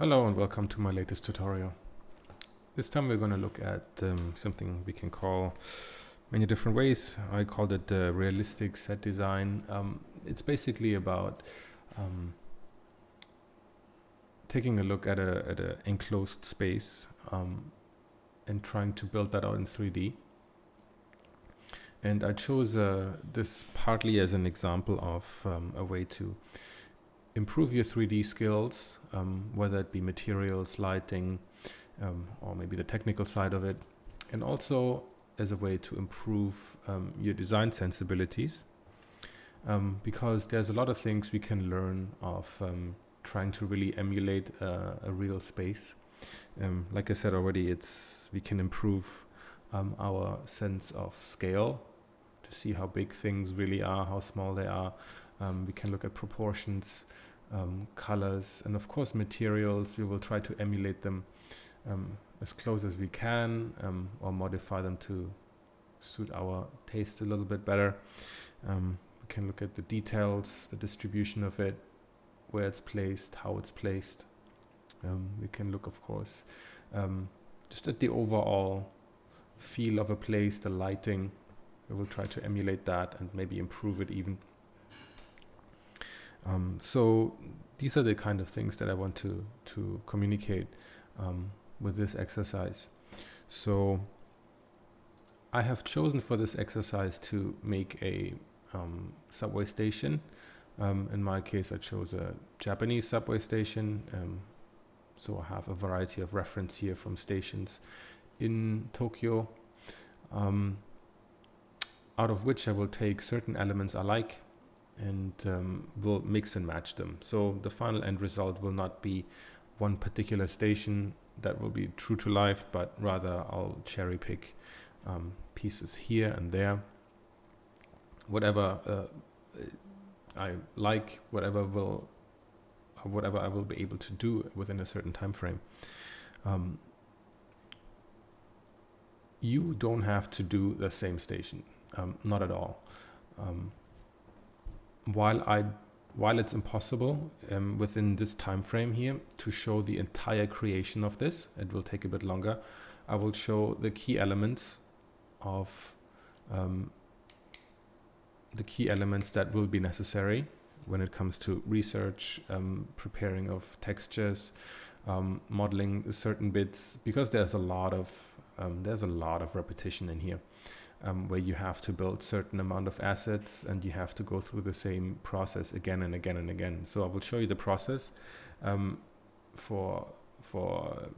Hello and welcome to my latest tutorial. This time we're going to look at something we can call many different ways. I called it realistic set design. It's basically about taking a look at a enclosed space and trying to build that out in 3D. And I chose this partly as an example of a way to improve your 3D skills, whether it be materials, lighting, or maybe the technical side of it, and also as a way to improve your design sensibilities, because there's a lot of things we can learn of trying to really emulate a real space. Like I said already, we can improve our sense of scale to see how big things really are, how small they are. We can look at proportions, colors, and of course materials. We will try to emulate them as close as we can, or modify them to suit our taste a little bit better. We can look at the details, the distribution of it, where it's placed, how it's placed. We can look, of course, just at the overall feel of a place, the lighting. We will try to emulate that and maybe improve it even. So these are the kind of things that I want to communicate with this exercise. So I have chosen for this exercise to make a subway station. In my case, I chose a Japanese subway station. So I have a variety of reference here from stations in Tokyo, out of which I will take certain elements I like and will mix and match them. So the final end result will not be one particular station that will be true to life, but rather I'll cherry pick pieces here and there. Whatever I like, whatever I will be able to do within a certain time frame. You don't have to do the same station, not at all. While it's impossible within this time frame here to show the entire creation of this, it will take a bit longer. I will show the key elements of that will be necessary when it comes to research, preparing of textures, modeling certain bits, because there's a lot of repetition in here. Where you have to build certain amount of assets and you have to go through the same process again and again and again. So I will show you the process for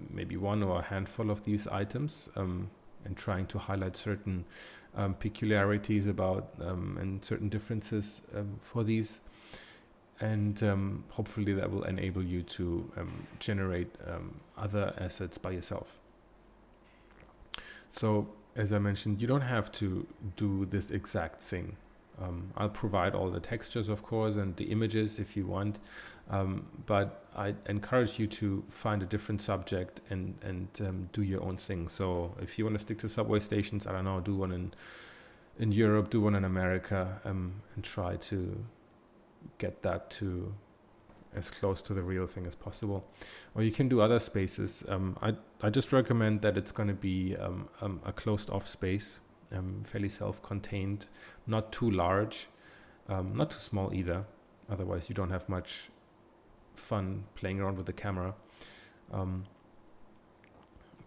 maybe one or a handful of these items, and trying to highlight certain peculiarities about and certain differences for these. And hopefully that will enable you to generate other assets by yourself. So as I mentioned, you don't have to do this exact thing. I'll provide all the textures, of course, and the images if you want, but I encourage you to find a different subject and do your own thing. So if you want to stick to subway stations, I don't know, do one in Europe, do one in America, and try to get that to as close to the real thing as possible. Or you can do other spaces. I just recommend that it's going to be a closed off space, fairly self-contained, not too large, not too small either. Otherwise you don't have much fun playing around with the camera.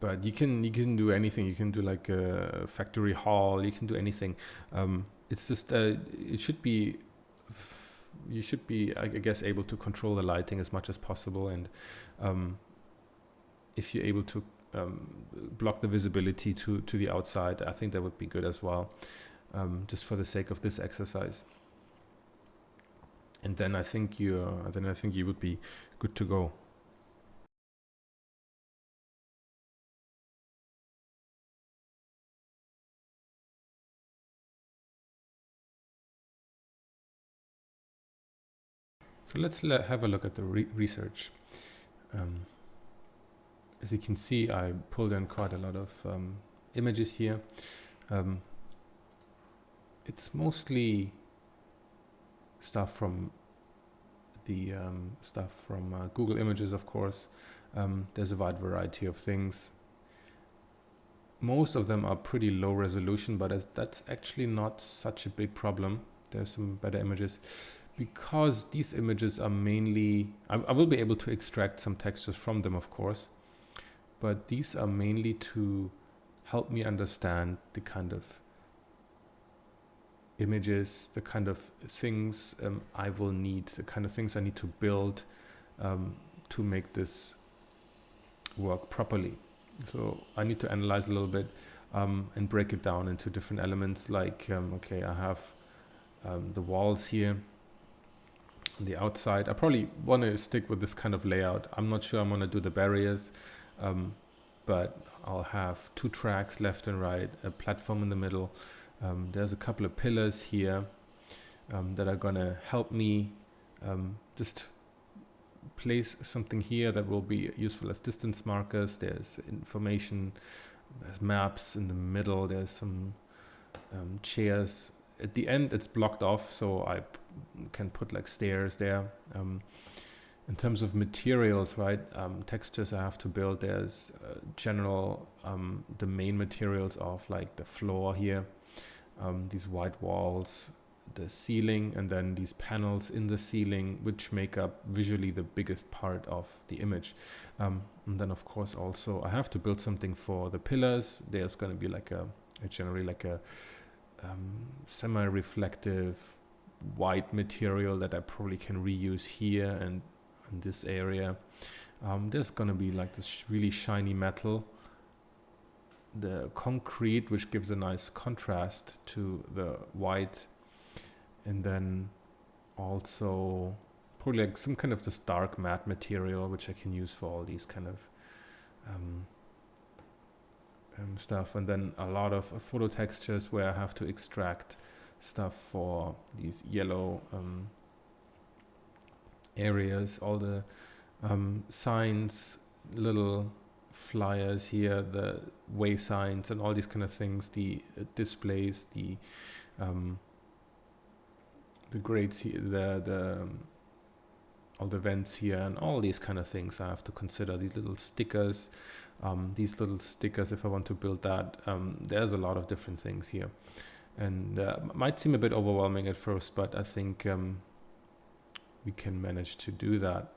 But you can do anything. You can do like a factory hall. You can do anything. It's just it should be. You should be, I guess, able to control the lighting as much as possible, and if you're able to block the visibility to the outside, I think that would be good as well, just for the sake of this exercise. And then I think you would be good to go. So let's have a look at the research. As you can see, I pulled in quite a lot of images here. It's mostly stuff from Google Images, of course. There's a wide variety of things. Most of them are pretty low resolution, but that's actually not such a big problem. There's some better images, because these images are mainly, I will be able to extract some textures from them, of course, but these are mainly to help me understand the kind of images, the kind of things I will need, the kind of things I need to build to make this work properly. So I need to analyze a little bit and break it down into different elements, like, okay, I have the walls here on the outside. I probably want to stick with this kind of layout. I'm not sure I'm going to do the barriers, but I'll have 2 tracks left and right, a platform in the middle. There's a couple of pillars here that are going to help me just place something here that will be useful as distance markers. There's information, there's maps in the middle, there's some chairs. At the end it's blocked off, so I can put like stairs there. In terms of materials, right, textures I have to build, there's general the main materials of like the floor here, these white walls, the ceiling, and then these panels in the ceiling, which make up visually the biggest part of the image. And then of course also I have to build something for the pillars. There's going to be like generally like a semi-reflective white material that I probably can reuse here and in this area. There's going to be like this really shiny metal, the concrete, which gives a nice contrast to the white, and then also probably like some kind of this dark matte material, which I can use for all these kind of stuff. And then a lot of photo textures where I have to extract stuff for these yellow areas, all the signs, little flyers here, the way signs and all these kind of things, the displays, the grades here, all the vents here, and all these kind of things I have to consider. These little stickers, if I want to build that, there's a lot of different things here, and might seem a bit overwhelming at first, but I think we can manage to do that,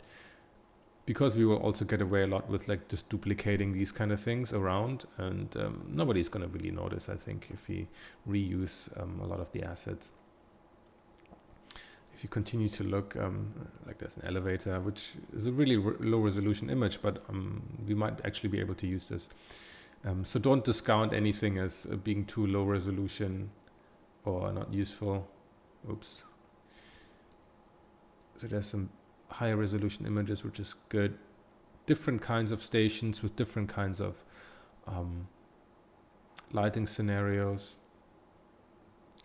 because we will also get away a lot with like just duplicating these kind of things around, and nobody's going to really notice, I think, if we reuse a lot of the assets. If you continue to look, like there's an elevator, which is a really low resolution image, but we might actually be able to use this. So don't discount anything as being too low resolution or not useful. Oops. So there's some higher resolution images, which is good. Different kinds of stations with different kinds of lighting scenarios.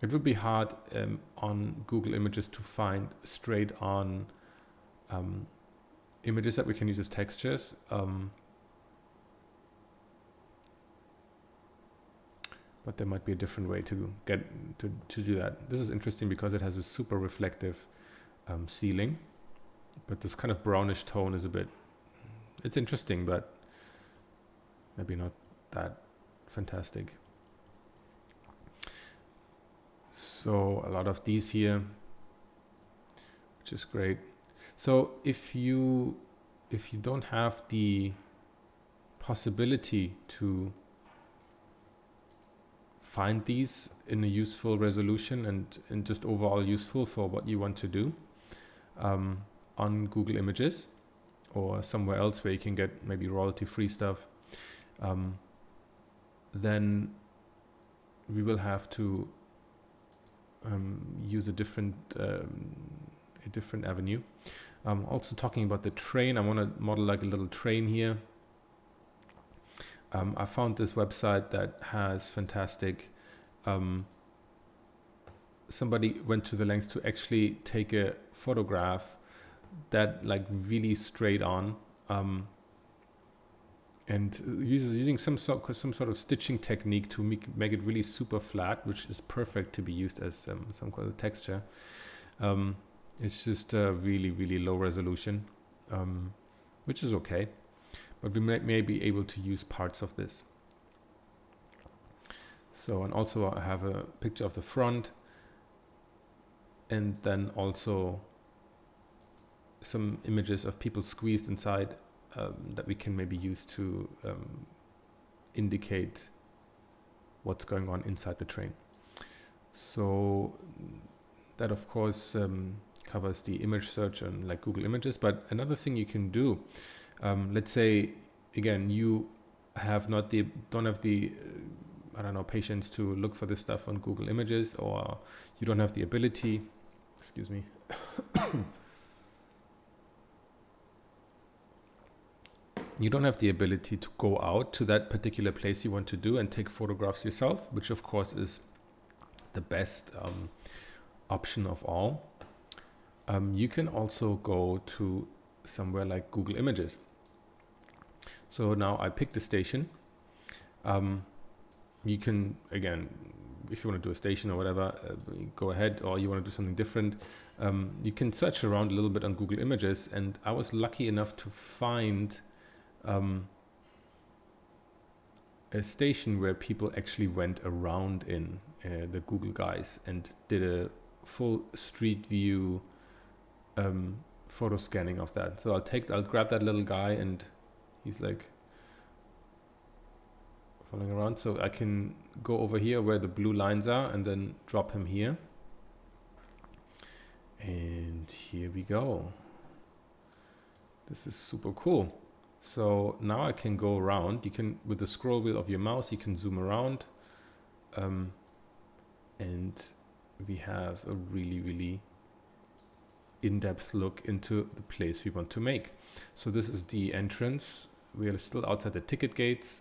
It would be hard on Google Images to find straight on images that we can use as textures. But there might be a different way to get to do that. This is interesting because it has a super reflective ceiling, but this kind of brownish tone is a bit, it's interesting, but maybe not that fantastic. So a lot of these here, which is great. So if you don't have the possibility to find these in a useful resolution and just overall useful for what you want to do on Google Images or somewhere else where you can get maybe royalty-free stuff, then we will have to use a different avenue. Also talking about the train, I want to model like a little train here. I found this website that has fantastic, somebody went to the lengths to actually take a photograph that like really straight on, and using some sort of stitching technique to make it really super flat, which is perfect to be used as some kind of texture. It's just really, really low resolution, which is okay. but we may be able to use parts of this. So, and also I have a picture of the front, and then also some images of people squeezed inside that we can maybe use to indicate what's going on inside the train. So that of course covers the image search and like Google Images. But another thing you can do, let's say again you don't have the I don't know, patience to look for this stuff on Google Images, or you don't have the ability, excuse me, you don't have the ability to go out to that particular place you want to do and take photographs yourself, which of course is the best option of all. You can also go to somewhere like Google Images. So now I picked a station. You can, again, if you want to do a station or whatever, go ahead, or you want to do something different. You can search around a little bit on Google Images, and I was lucky enough to find a station where people actually went around in the Google guys and did a full street view photo scanning of that. So I'll grab that little guy, and he's like following around. So I can go over here where the blue lines are and then drop him here. And here we go. This is super cool. So now I can go around. You can, with the scroll wheel of your mouse, you can zoom around. And we have a really, really in-depth look into the place we want to make. So this is the entrance. We are still outside the ticket gates.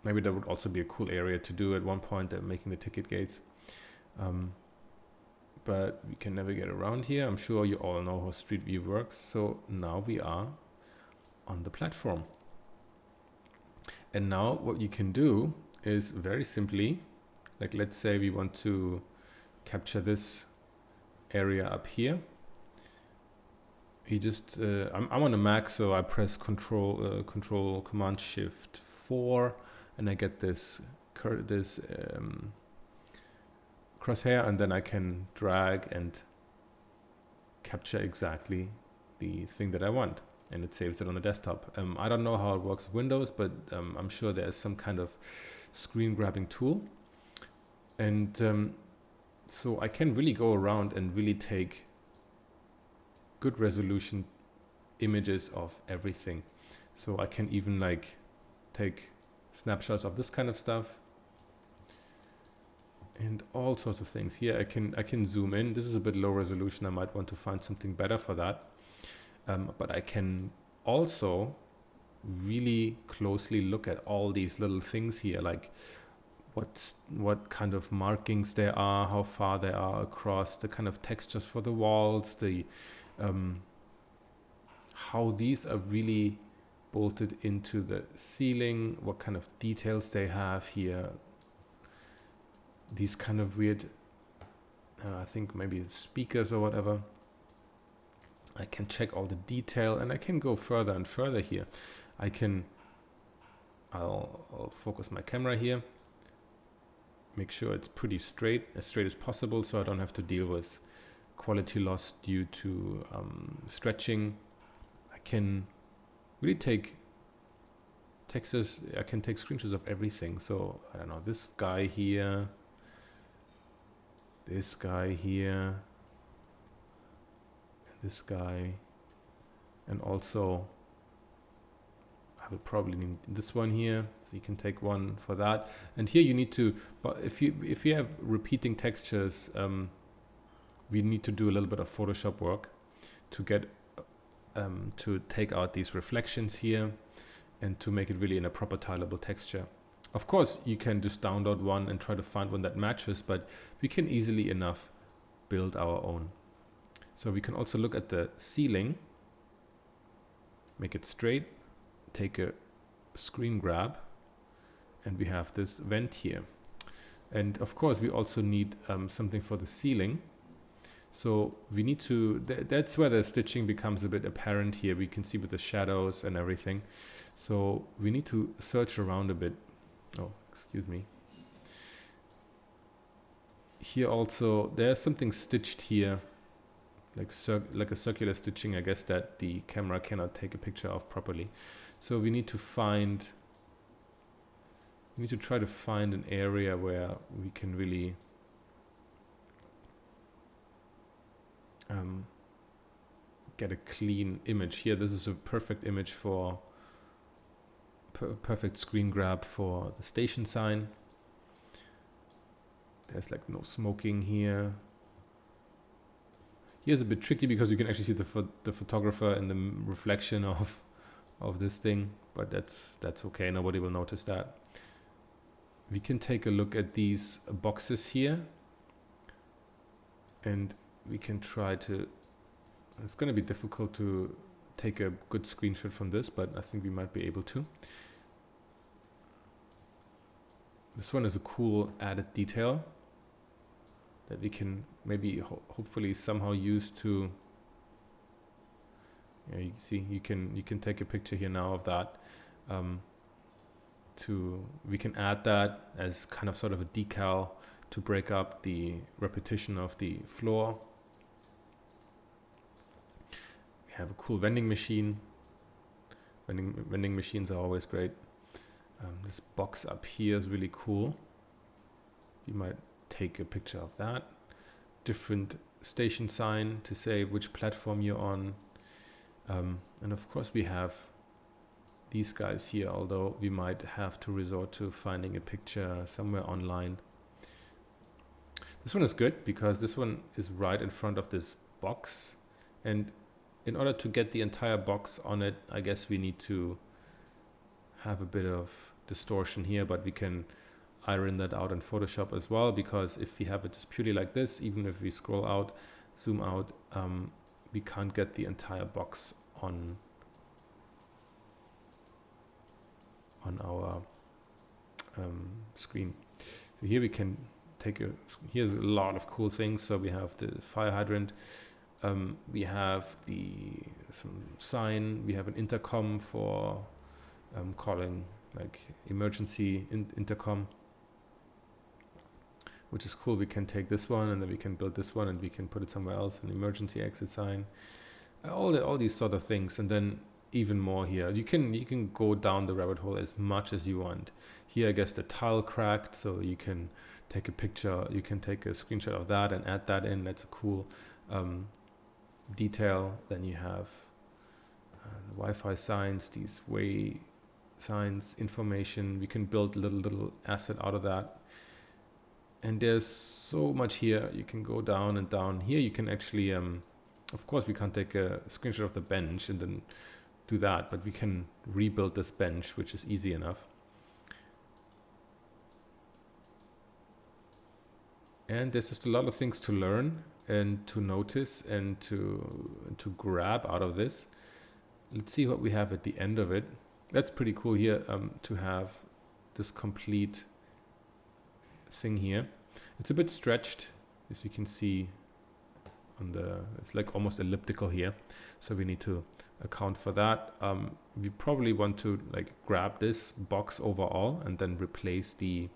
Maybe that would also be a cool area to do at one point, making the ticket gates. But we can navigate around here. I'm sure you all know how Street View works. So now we are on the platform. And now what you can do is very simply, like let's say we want to capture this area up here. You just, I'm on a Mac, so I press Control Command Shift 4, and I get this crosshair, and then I can drag and capture exactly the thing that I want, and it saves it on the desktop. I don't know how it works with Windows, but I'm sure there's some kind of screen grabbing tool, and so I can really go around and really take good resolution images of everything. So I can even like take snapshots of this kind of stuff and all sorts of things. Here I can zoom in. This is a bit low resolution. I might want to find something better for that. But I can also really closely look at all these little things here, like what kind of markings there are, how far they are across, the kind of textures for the walls, the how these are really bolted into the ceiling, what kind of details they have here. These kind of weird, I think maybe speakers or whatever. I can check all the detail, and I can go further and further here. I'll focus my camera here, make sure it's pretty straight, as straight as possible, so I don't have to deal with quality loss due to stretching. I can really take textures. I can take screenshots of everything. So I don't know, this guy here, this guy here, this guy, and also I will probably need this one here, so you can take one for that. And here you need to, but if you have repeating textures, we need to do a little bit of Photoshop work to get to take out these reflections here and to make it really in a proper tileable texture. Of course, you can just download one and try to find one that matches, but we can easily enough build our own. So we can also look at the ceiling, make it straight, take a screen grab, and we have this vent here. And of course, we also need something for the ceiling. So we need to, that's where the stitching becomes a bit apparent here. We can see with the shadows and everything. So we need to search around a bit. Oh, excuse me. Here also, there's something stitched here, like a circular stitching, I guess, that the camera cannot take a picture of properly. So we need to try to find an area where we can really get a clean image. Here, this is a perfect image for perfect screen grab for the station sign. There's like no smoking here. Here's a bit tricky because you can actually see the photographer in the reflection of this thing, but that's okay. Nobody will notice that. We can take a look at these boxes here, and we can try to. It's going to be difficult to take a good screenshot from this, but I think we might be able to. This one is a cool added detail that we can maybe hopefully somehow use to. Yeah, you see, you can take a picture here now of that. We can add that as kind of sort of a decal to break up the repetition of the floor. We have a cool vending machine. Vending machines are always great. This box up here is really cool. You might take a picture of that. Different station sign to say which platform you're on. And of course we have these guys here, although we might have to resort to finding a picture somewhere online. This one is good because this one is right in front of this box, and in order to get the entire box on it, I guess we need to have a bit of distortion here, but we can iron that out in Photoshop as well, because if we have it just purely like this, even if we scroll out, zoom out, we can't get the entire box on our screen. So here we can take here's a lot of cool things. So we have the fire hydrant, we have some sign, we have an intercom for calling like emergency intercom, which is cool. We can take this one and then we can build this one and we can put it somewhere else, an emergency exit sign, all these sort of things. And then even more here, you can go down the rabbit hole as much as you want. Here I guess the tile cracked, so you can take a picture, you can take a screenshot of that and add that in. That's a cool detail. Then you have the Wi-Fi signs, these way signs, information. We can build a little asset out of that. And there's so much here. You can go down and down. Here you can actually, of course we can't take a screenshot of the bench and then do that, but we can rebuild this bench, which is easy enough. And there's just a lot of things to learn and to notice and to grab out of this. Let's see what we have at the end of it. That's pretty cool here, to have this complete thing here. It's a bit stretched, as you can see on it's like almost elliptical here. So we need to account for that. We probably want to like grab this box overall and then replace the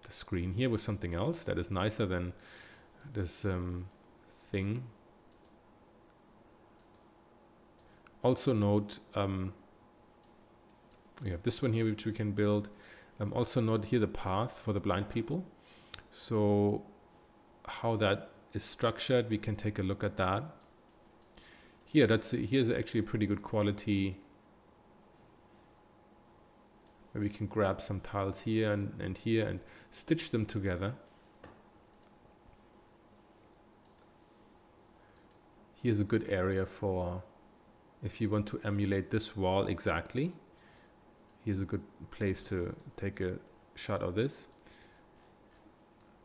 screen here with something else that is nicer than this thing. Also note, we have this one here which we can build. Also note here the path for the blind people. So how that is structured, we can take a look at that. Here, here's actually a pretty good quality, where we can grab some tiles here and here and stitch them together. Here's a good area for if you want to emulate this wall exactly. Here's a good place to take a shot of this.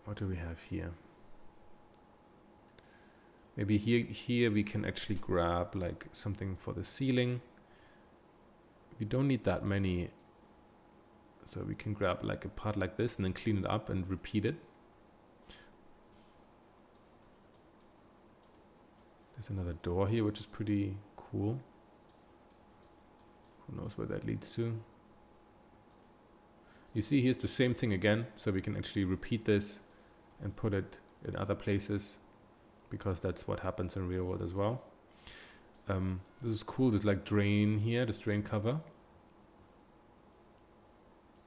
What do we have here? Maybe here we can actually grab like something for the ceiling. We don't need that many, so we can grab like a part like this and then clean it up and repeat it. There's another door here, which is pretty cool. Who knows where that leads to? You see, here's the same thing again, so we can actually repeat this and put it in other places, because that's what happens in real world as well. This is cool. There's like drain here, this drain cover.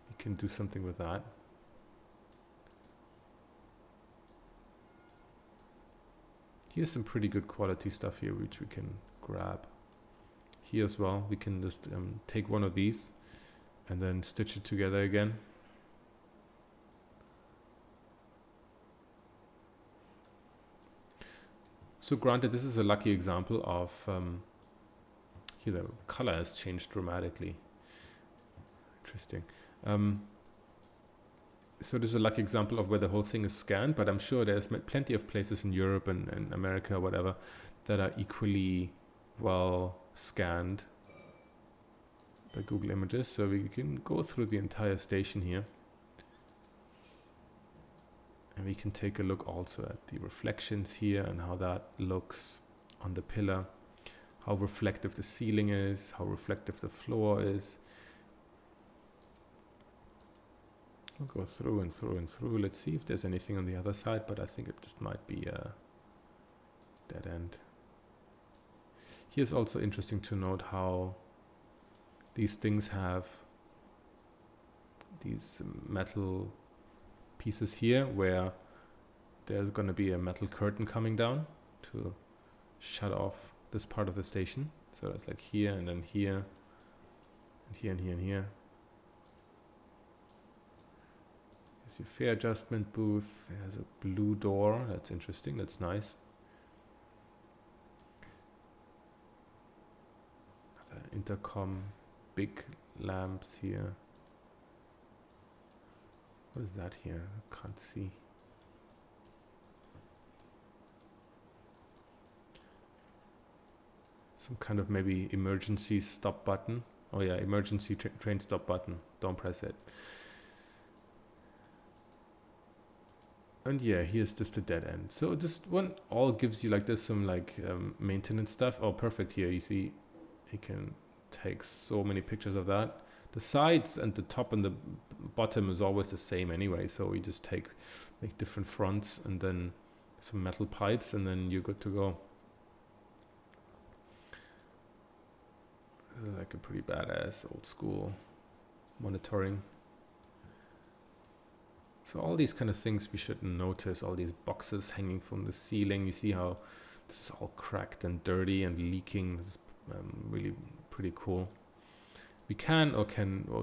You can do something with that. Here's some pretty good quality stuff here, which we can grab. Here as well, we can just take one of these and then stitch it together again. So granted, this is a lucky example of, here the color has changed dramatically. Interesting. So this is a lucky example of where the whole thing is scanned, but I'm sure there's plenty of places in Europe and America, whatever, that are equally well scanned by Google Images. So we can go through the entire station here. And we can take a look also at the reflections here and how that looks on the pillar, how reflective the ceiling is, how reflective the floor is. We'll go through and through and through. Let's see if there's anything on the other side, but I think it just might be a dead end. Here's also interesting to note how these things have these metal pieces here where there's going to be a metal curtain coming down to shut off this part of the station. So it's like here and then here and here and here and here. There's your fare adjustment booth. It has a blue door. That's interesting. That's nice. Another intercom, big lamps here. What is that here? I can't see. Some kind of maybe emergency stop button. Oh yeah, emergency train stop button. Don't press it. And yeah, here's just a dead end. So this one all gives you like this some like maintenance stuff. Oh, perfect. Here you see, you can take so many pictures of that. The sides and the top and the bottom is always the same anyway, so we just make different fronts and then some metal pipes and then you're good to go. This is like a pretty badass old school monitoring. So all these kind of things we should notice, all these boxes hanging from the ceiling. You see how this is all cracked and dirty and leaking. This is really pretty cool. We can or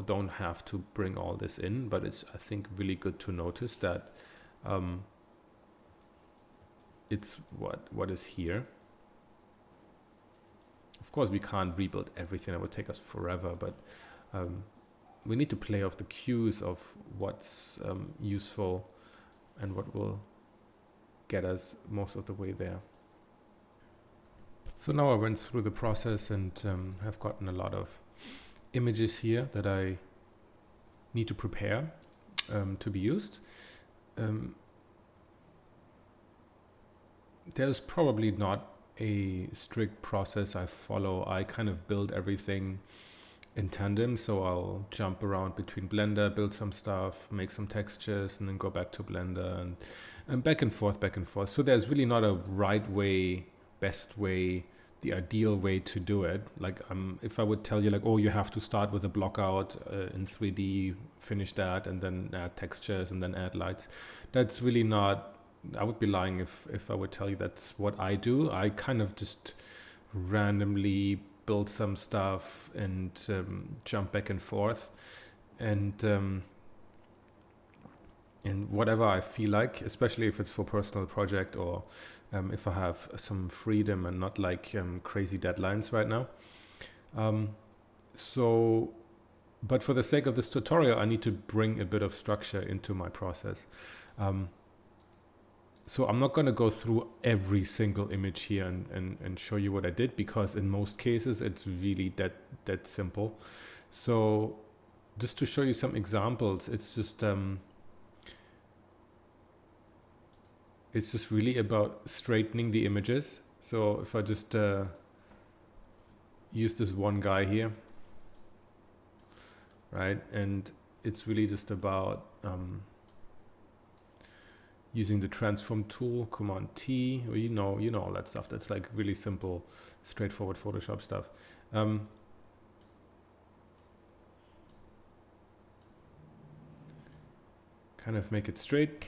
don't have to bring all this in, but it's, I think, really good to notice that it's what is here. Of course, we can't rebuild everything. It would take us forever, but we need to play off the cues of what's useful and what will get us most of the way there. So now I went through the process and have gotten a lot of images here that I need to prepare to be used. There's probably not a strict process I follow. I kind of build everything in tandem, so I'll jump around between Blender, build some stuff, make some textures, and then go back to Blender and back and forth. So there's really not a right way, best way, the ideal way to do it. Like if I would tell you like, oh, you have to start with a block out in 3D, finish that, and then add textures and then add lights, that's really not, I would be lying if I would tell you that's what I do. I kind of just randomly build some stuff and jump back and forth and whatever I feel like, especially if it's for personal project or if I have some freedom and not like crazy deadlines right now. But for the sake of this tutorial, I need to bring a bit of structure into my process. So I'm not going to go through every single image here and show you what I did, because in most cases it's really that simple. So just to show you some examples, it's just really about straightening the images. So if I just use this one guy here, right? And it's really just about using the transform tool, Command T, or you know all that stuff. That's like really simple, straightforward Photoshop stuff. Kind of make it straight.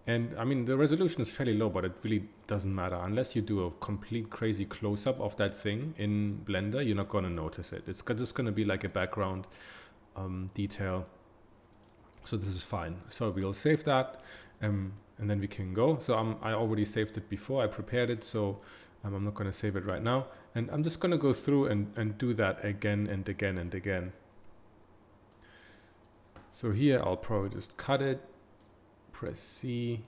And I mean, the resolution is fairly low, but it really doesn't matter. Unless you do a complete crazy close-up of that thing in Blender, you're not going to notice it. It's just going to be like a background detail. So this is fine. So we'll save that, and then we can go. So I already saved it before. I prepared it, so I'm not going to save it right now. And I'm just going to go through and do that again and again and again. So here I'll probably just cut it. Press C.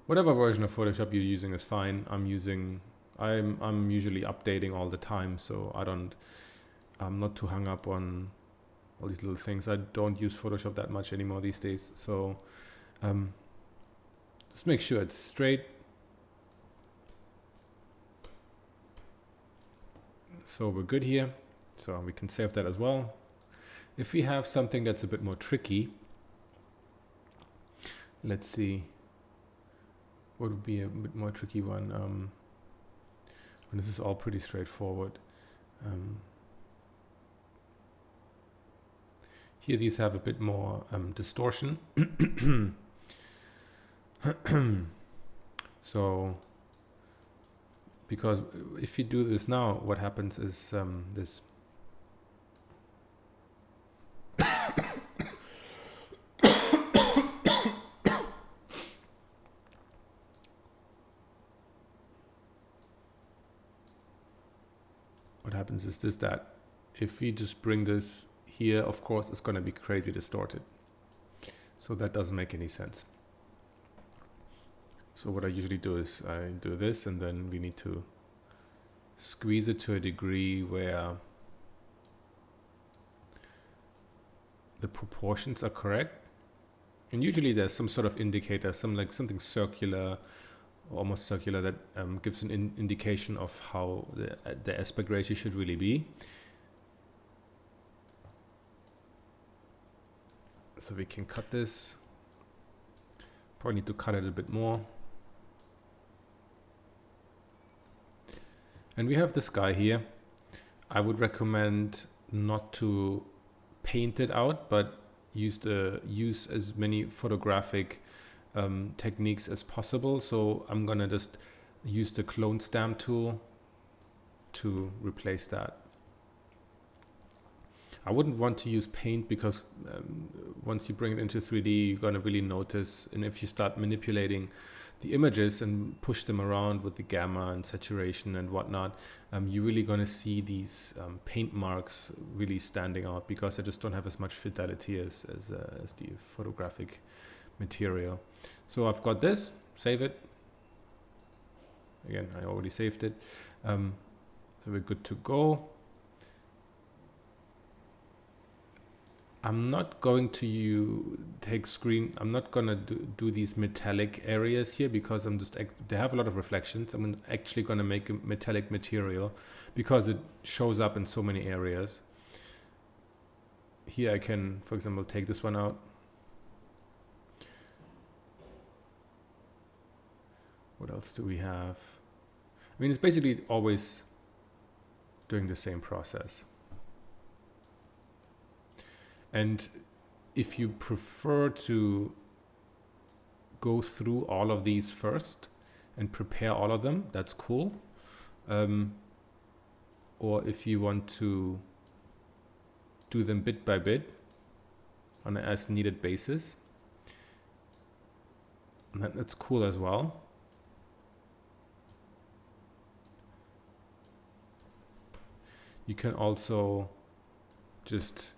Whatever version of Photoshop you're using is fine. I'm usually updating all the time, so I'm not too hung up on all these little things. I don't use Photoshop that much anymore these days, so just make sure it's straight. So we're good here, so we can save that as well. If we have something that's a bit more tricky, let's see, what would be a bit more tricky one? And this is all pretty straightforward. Here these have a bit more distortion. So, because if you do this now, what happens is this. What happens is that if we just bring this here, of course, it's going to be crazy distorted. So that doesn't make any sense. So what I usually do is I do this, and then we need to squeeze it to a degree where the proportions are correct. And usually there's some sort of indicator, something circular, almost circular, that gives an indication of how the aspect ratio should really be. So we can cut this. Probably need to cut it a bit more. And we have this guy here. I would recommend not to paint it out, but use as many photographic techniques as possible. So I'm gonna just use the clone stamp tool to replace that. I wouldn't want to use paint because once you bring it into 3D, you're gonna really notice, and if you start manipulating the images and push them around with the gamma and saturation and whatnot, you're really gonna see these paint marks really standing out because they just don't have as much fidelity as the photographic material. So I've got this, save it. Again, I already saved it. So we're good to go. I'm not going to I'm not gonna do these metallic areas here because they have a lot of reflections. I'm actually gonna make a metallic material because it shows up in so many areas. Here I can, for example, take this one out. What else do we have? I mean, it's basically always doing the same process. And if you prefer to go through all of these first and prepare all of them, that's cool. Or if you want to do them bit by bit on an as needed basis, that's cool as well. You can also just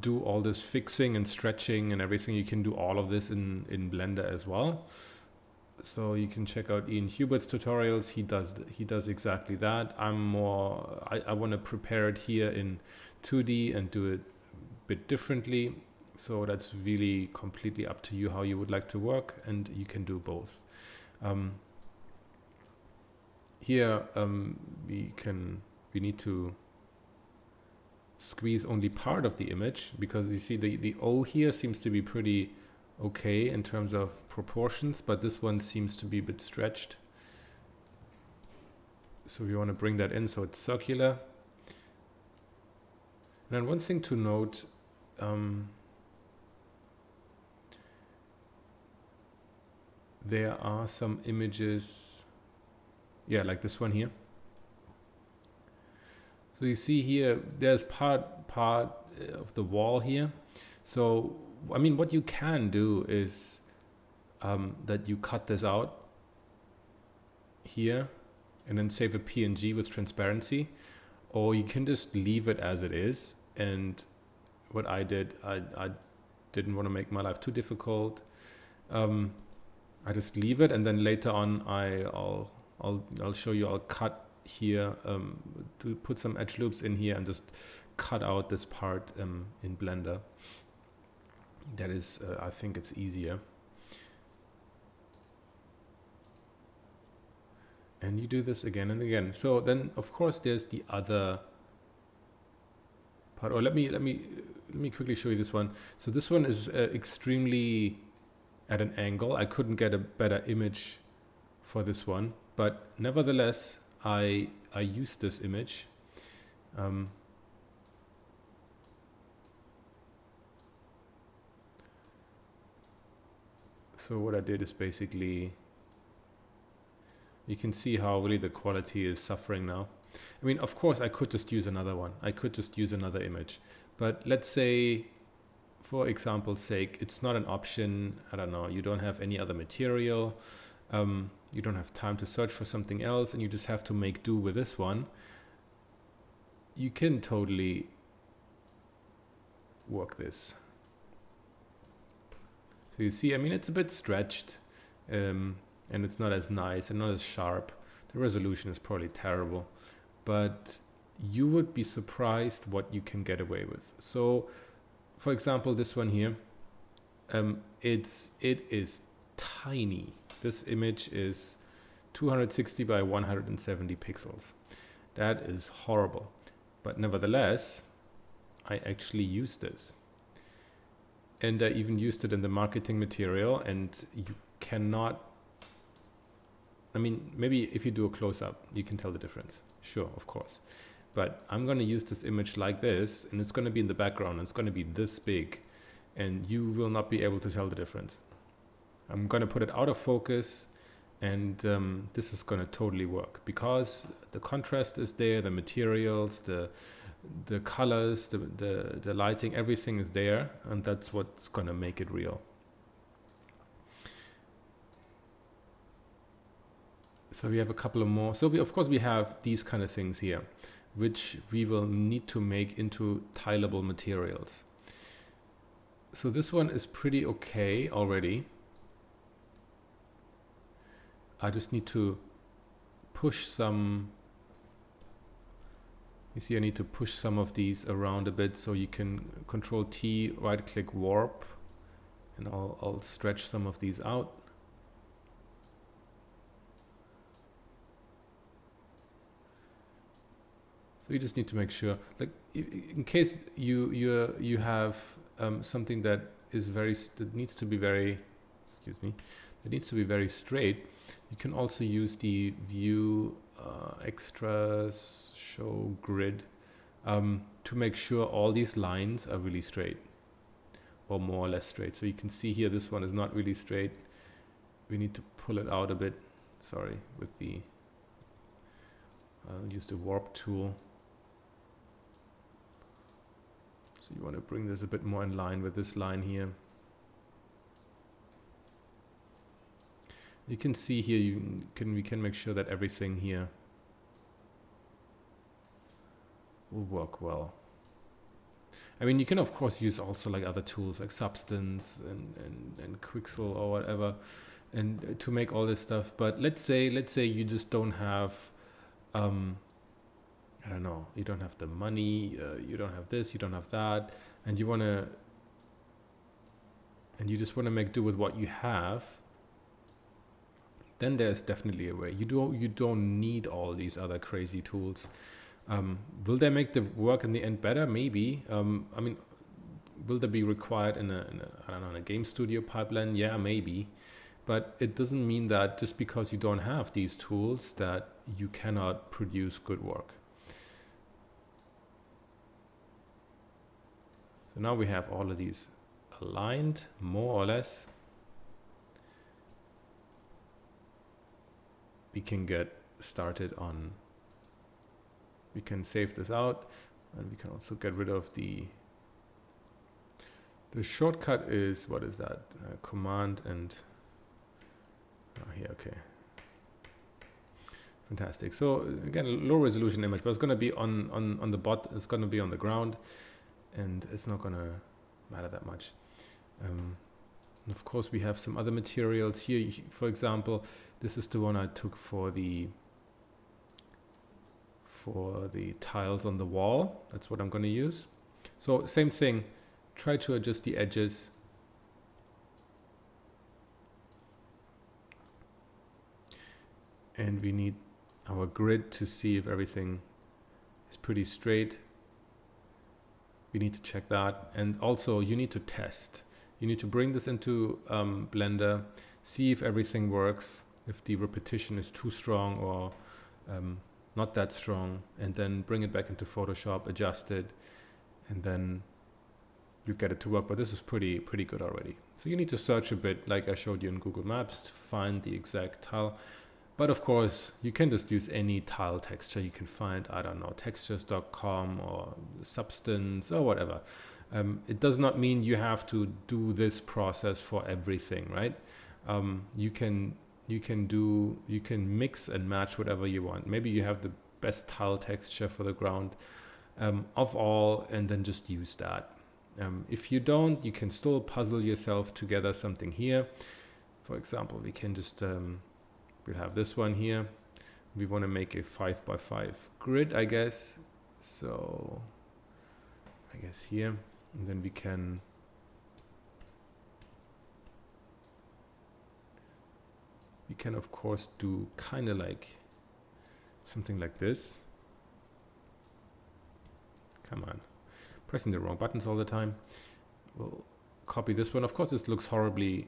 do all this fixing and stretching and everything. You can do all of this in Blender as well. So you can check out Ian Hubert's tutorials. He does exactly that. I want to prepare it here in 2D and do it a bit differently. So that's really completely up to you how you would like to work, and you can do both. Here we need to squeeze only part of the image, because you see the O here seems to be pretty okay in terms of proportions, but this one seems to be a bit stretched. So we want to bring that in so it's circular. And then one thing to note, there are some images, yeah, like this one here. So you see here, there's part of the wall here. So, I mean, what you can do is that you cut this out here and then save a PNG with transparency, or you can just leave it as it is. And what I did, I didn't want to make my life too difficult. I just leave it, and then later on I'll show you. I'll cut here to put some edge loops in here and just cut out this part in Blender. That is, I think it's easier. And you do this again and again. So then, of course, there's the other part. Or let me quickly show you this one. So this one is extremely at an angle. I couldn't get a better image for this one, but nevertheless, I used this image. So what I did is basically, you can see how really the quality is suffering now. I mean, of course, I could just use another one. I could just use another image. But let's say, for example's sake, it's not an option. I don't know, you don't have any other material. You don't have time to search for something else, and you just have to make do with this one. You can totally work this. So you see, I mean, it's a bit stretched, and it's not as nice and not as sharp. The resolution is probably terrible, but you would be surprised what you can get away with. So, for example, this one here, it is tiny. This image is 260 by 170 pixels. That is horrible. But nevertheless, I actually used this. And I even used it in the marketing material, and you cannot, I mean, maybe if you do a close-up, you can tell the difference. Sure, of course. But I'm going to use this image like this, and it's going to be in the background. It's going to be this big, and you will not be able to tell the difference. I'm going to put it out of focus, and this is going to totally work because the contrast is there, the materials, the colors, the lighting, everything is there, and that's what's going to make it real. So we have a couple of more. So of course we have these kind of things here, which we will need to make into tileable materials. So this one is pretty okay already. I just need to push some, you see I need to push some of these around a bit, so you can Control T, right click warp, and I'll stretch some of these out. So you just need to make sure, like in case you have something that is that needs to be very, that needs to be very straight. You can also use the view extras show grid to make sure all these lines are really straight, or more or less straight. So you can see here this one is not really straight. We need to pull it out a bit. Sorry, with the I'll use the warp tool. So you want to bring this a bit more in line with this line here. You can see here, we can make sure that everything here will work well. I mean, you can of course use also like other tools like Substance and Quixel or whatever, and to make all this stuff. But let's say you just don't have, I don't know, you don't have the money, you don't have this, you don't have that, and you want to and you just want to make do with what you have, then there's definitely a way. You don't need all these other crazy tools. Will they make the work in the end better? Maybe. I mean, will they be required in a I don't know, in a game studio pipeline? Yeah, maybe. But it doesn't mean that just because you don't have these tools that you cannot produce good work. So now we have all of these aligned, more or less. We can get started on, we can save this out, and we can also get rid of the shortcut is, what is that? Command and, here, okay. Fantastic. So again, low resolution image, but it's going to be on the bot, it's going to be on the ground, and it's not going to matter that much. And of course, we have some other materials here. For example, this is the one I took for the tiles on the wall. That's what I'm going to use. So same thing, try to adjust the edges. And we need our grid to see if everything is pretty straight. We need to check that. And also you need to test. You need to bring this into Blender, see if everything works, if the repetition is too strong or not that strong, and then bring it back into Photoshop, adjust it, and then you get it to work. But this is pretty good already. So you need to search a bit, like I showed you in Google Maps, to find the exact tile. But of course, you can just use any tile texture you can find, I don't know, textures.com or Substance or whatever. It does not mean you have to do this process for everything, right? You can mix and match whatever you want. Maybe you have the best tile texture for the ground of all, and then just use that. If you don't, you can still puzzle yourself together something here. For example, we can just we'll have this one here. We want to make a 5x5 grid, I guess. So I guess here, and then we can of course do kind of like something like this. Come on, pressing the wrong buttons all the time. We'll copy this one. Of course, this looks horribly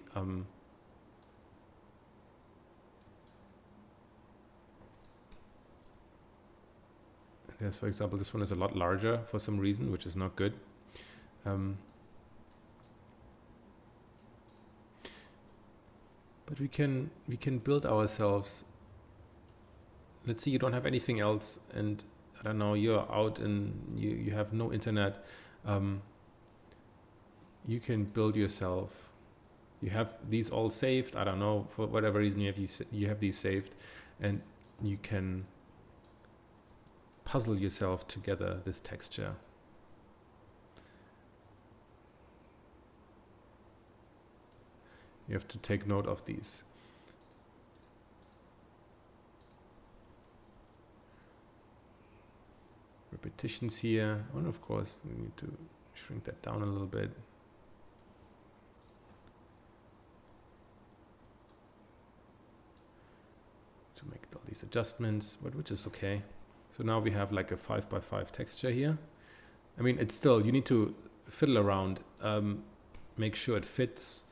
yes, for example, this one is a lot larger for some reason, which is not good. But we can build ourselves. Let's see, you don't have anything else, and I don't know, you're out and you have no internet. You can build yourself. You have these all saved. I don't know, for whatever reason you have these saved, and you can puzzle yourself together this texture. You have to take note of these. Repetitions here, and of course we need to shrink that down a little bit. To make all these adjustments, which is okay. So now we have like a 5x5 texture here. I mean, it's still, you need to fiddle around, make sure it fits.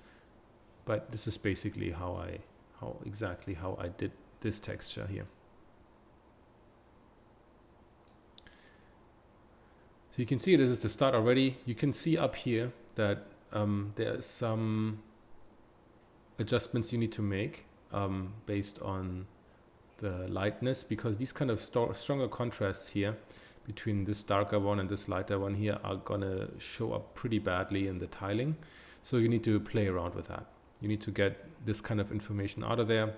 But this is basically how I did this texture here. So you can see this is the start already. You can see up here that there are some adjustments you need to make based on the lightness, because these kind of stronger contrasts here between this darker one and this lighter one here are gonna show up pretty badly in the tiling. So you need to play around with that. You need to get this kind of information out of there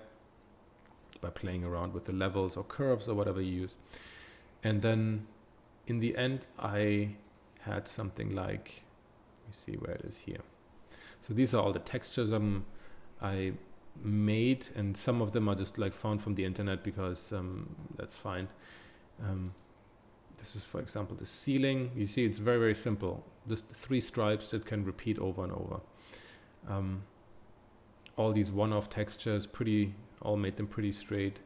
by playing around with the levels or curves or whatever you use. And then in the end, I had something like, let me see where it is here. So these are all the textures I made, and some of them are just like found from the internet because that's fine. This is, for example, the ceiling. You see, it's very, very simple. Just 3 stripes that can repeat over and over. All these one-off textures, all made them pretty straight.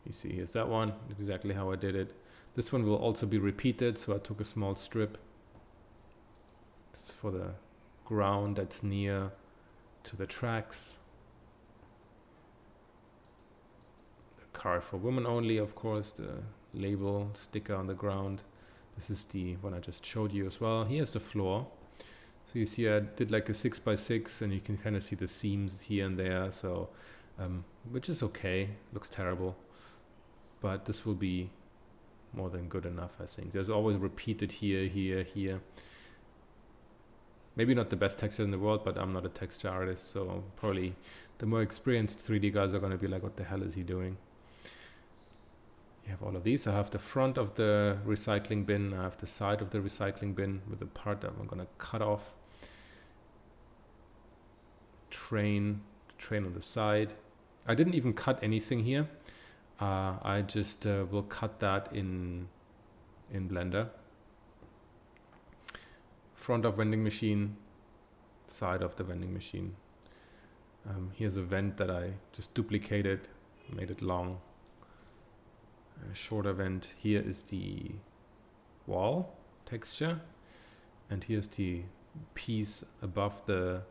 You see, here's that one, exactly how I did it. This one will also be repeated, so I took a small strip. This is for the ground that's near to the tracks. The card for women only, of course, the label sticker on the ground. This is the one I just showed you as well. Here's the floor. So you see I did like a 6x6 and you can kind of see the seams here and there, so which is okay, looks terrible. But this will be more than good enough, I think. There's always repeated here, here, here. Maybe not the best texture in the world, but I'm not a texture artist, so probably the more experienced 3D guys are going to be like, what the hell is he doing? You have all of these. I have the front of the recycling bin. I have the side of the recycling bin with the part that I'm going to cut off. Train on the side. I didn't even cut anything here. I just will cut that in Blender. Front of vending machine, side of the vending machine. Here's a vent that I just duplicated, made it long. A shorter vent. Here is the wall texture, and here's the piece above the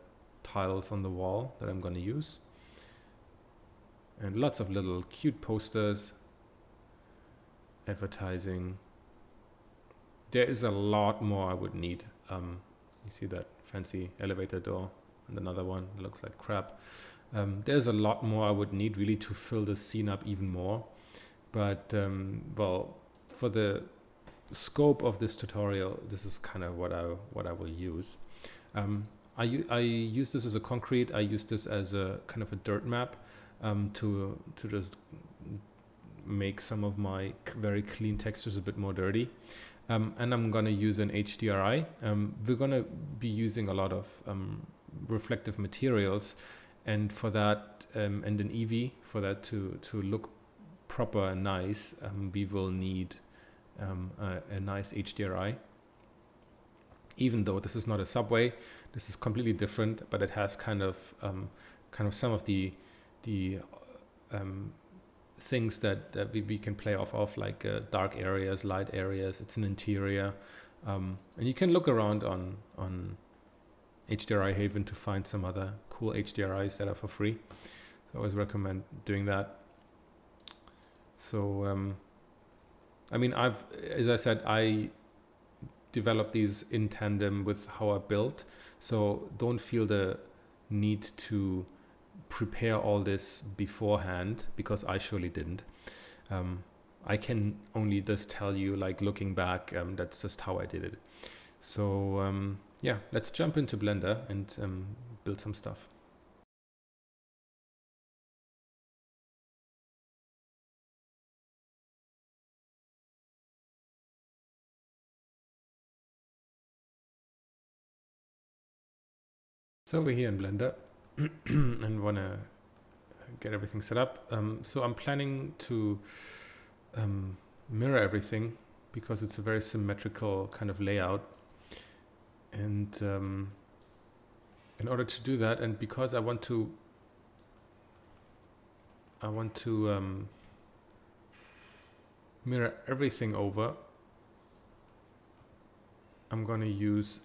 tiles on the wall that I'm going to use. And lots of little cute posters, advertising. There is a lot more I would need. You see that fancy elevator door and another one that looks like crap. There's a lot more I would need really to fill the scene up even more. But well, for the scope of this tutorial, this is kind of what I will use. I use this as a concrete. I use this as a kind of a dirt map to just make some of my very clean textures a bit more dirty. And I'm going to use an HDRI. We're going to be using a lot of reflective materials, and for that, and an Eevee, for that to look proper and nice, we will need a nice HDRI. Even though this is not a subway, this is completely different, but it has kind of some of the things that we can play off of, like dark areas, light areas. It's an interior, and you can look around on HDRI Haven to find some other cool HDRIs that are for free. So I always recommend doing that. So I mean, as I said, I develop these in tandem with how I built, so don't feel the need to prepare all this beforehand, because I surely didn't. I can only just tell you, like, looking back, that's just how I did it. So yeah, let's jump into Blender and build some stuff. So we're here in Blender and want to get everything set up. So I'm planning to mirror everything because it's a very symmetrical kind of layout. And in order to do that, and because I want to mirror everything over, I'm going to use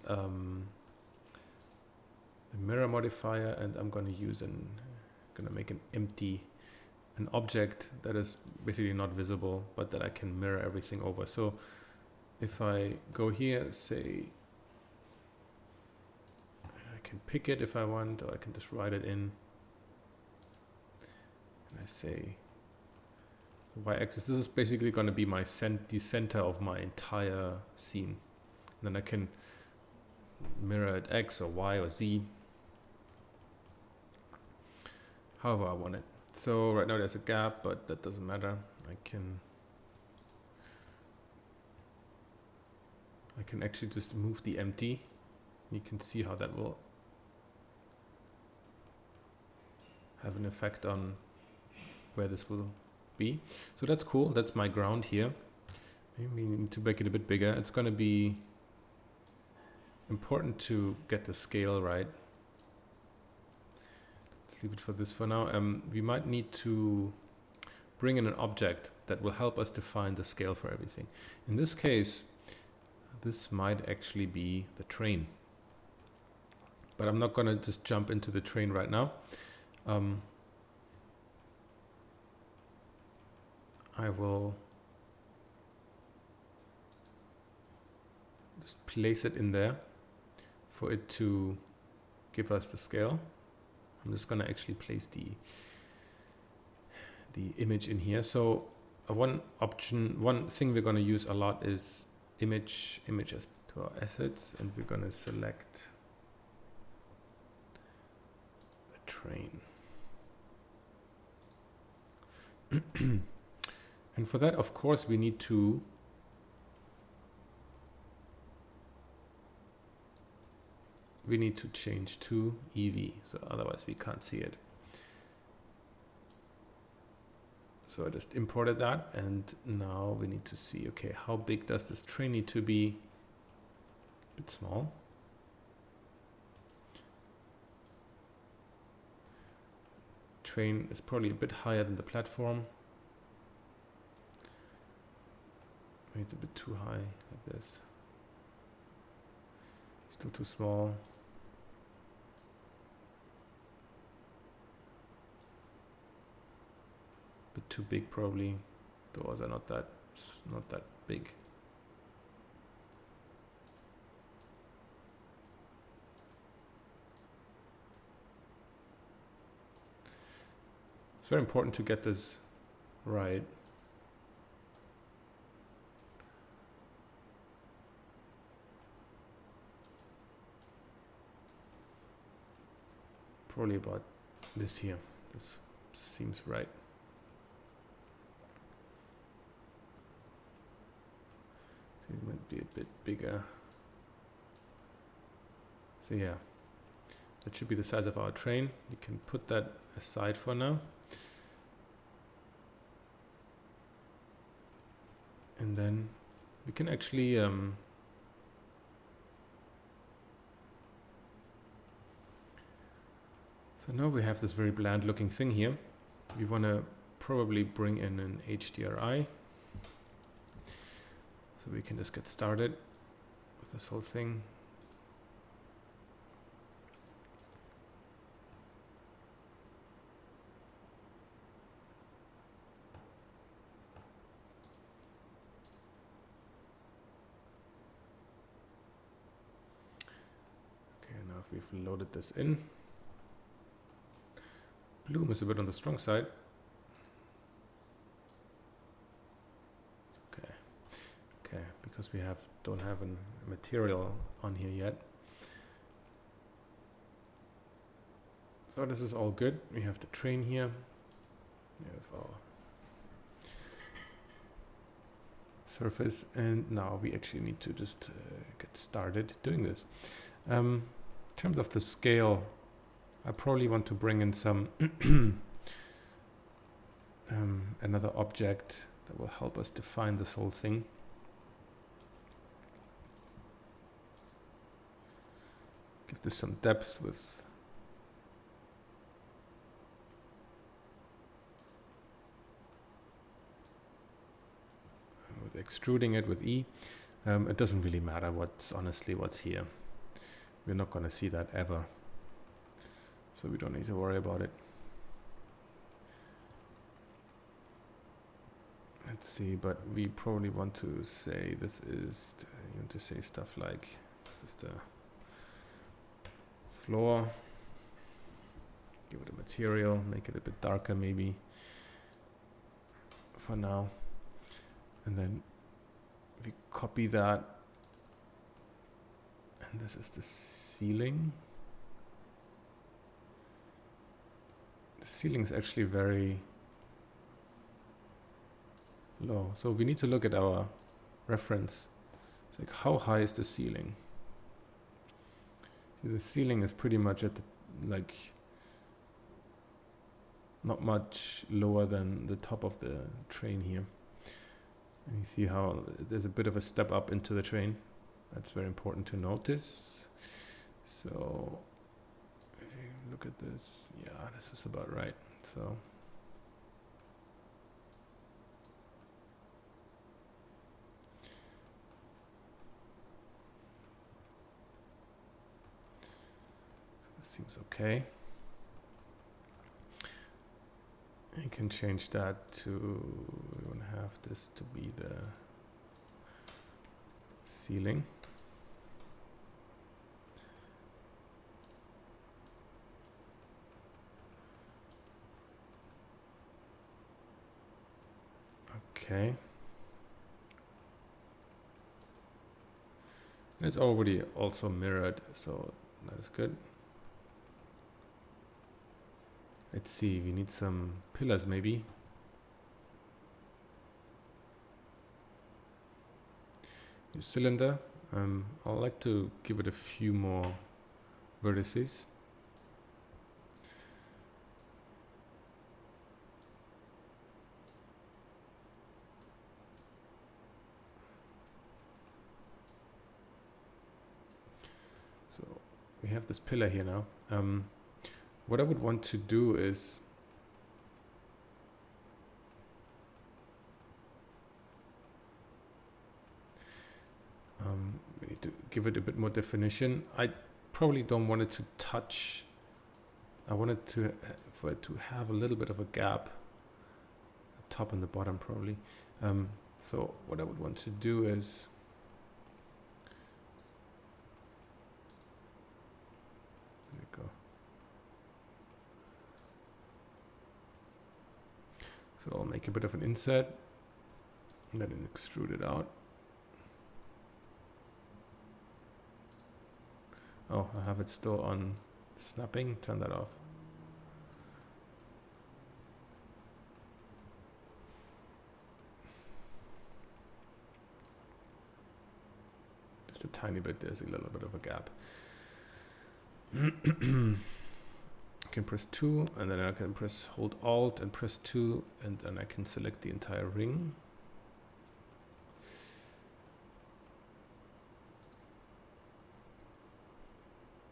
the mirror modifier, and I'm going to make an object that is basically not visible, but that I can mirror everything over. So if I go here, say, I can pick it if I want, or I can just write it in. And I say the y-axis. This is basically going to be my the center of my entire scene. And then I can mirror it X or Y or Z, however I want it. So right now there's a gap, but that doesn't matter. I can actually just move the empty. You can see how that will have an effect on where this will be. So that's cool. That's my ground here. Maybe we need to make it a bit bigger. It's going to be important to get the scale right. Let's leave it for this for now. We might need to bring in an object that will help us define the scale for everything. In this case, this might actually be the train. But I'm not going to just jump into the train right now. I will just place it in there for it to give us the scale. I'm just going to actually place the image in here. So one thing we're going to use a lot is image as to our assets, and we're going to select the train. And for that, of course, we need to change to Eevee, so otherwise we can't see it. So I just imported that, and now we need to see, okay, how big does this train need to be? A bit small. Train is probably a bit higher than the platform. Maybe it's a bit too high, like this. Still too small. Bit too big probably. Doors are not that big. It's very important to get this right. Probably about this here. This seems right. So it might be a bit bigger. So yeah, that should be the size of our train. You can put that aside for now. And then we can actually so now we have this very bland looking thing here. We want to probably bring in an HDRI. So we can just get started with this whole thing. Okay, now if we've loaded this in, bloom is a bit on the strong side. Okay, because we don't have a material on here yet. So this is all good. We have the train here. We have our surface, and now we actually need to just get started doing this. In terms of the scale, I probably want to bring in some another object that will help us define this whole thing. Give this some depth with extruding it with E. It doesn't really matter what's here. We're not going to see that ever, so we don't need to worry about it. Let's see, but we probably want to say this is, you want to say stuff like, this is the floor. Give it a material, make it a bit darker maybe for now. And then we copy that, and this is the ceiling. The ceiling is actually very low, so we need to look at our reference. It's like, how high is the ceiling? See, the ceiling is pretty much at the, like, not much lower than the top of the train here. And you see how there's a bit of a step up into the train. That's very important to notice. So if you look at this, yeah, this is about right. So this seems okay. You can change that to, we want to have this to be the ceiling. Okay. It's already also mirrored, so that is good. Let's see, we need some pillars maybe. The cylinder, I'd like to give it a few more vertices. So we have this pillar here now. What I would want to do is we need to give it a bit more definition. I probably don't want it to touch. I want it to for it to have a little bit of a gap, the top and the bottom probably. So what I would want to do is there we go. So I'll make a bit of an inset and then extrude it out. Oh, I have it still on snapping. Turn that off. Just a tiny bit. There's a little bit of a gap. I can press 2, and then I can hold Alt and press 2, and then I can select the entire ring.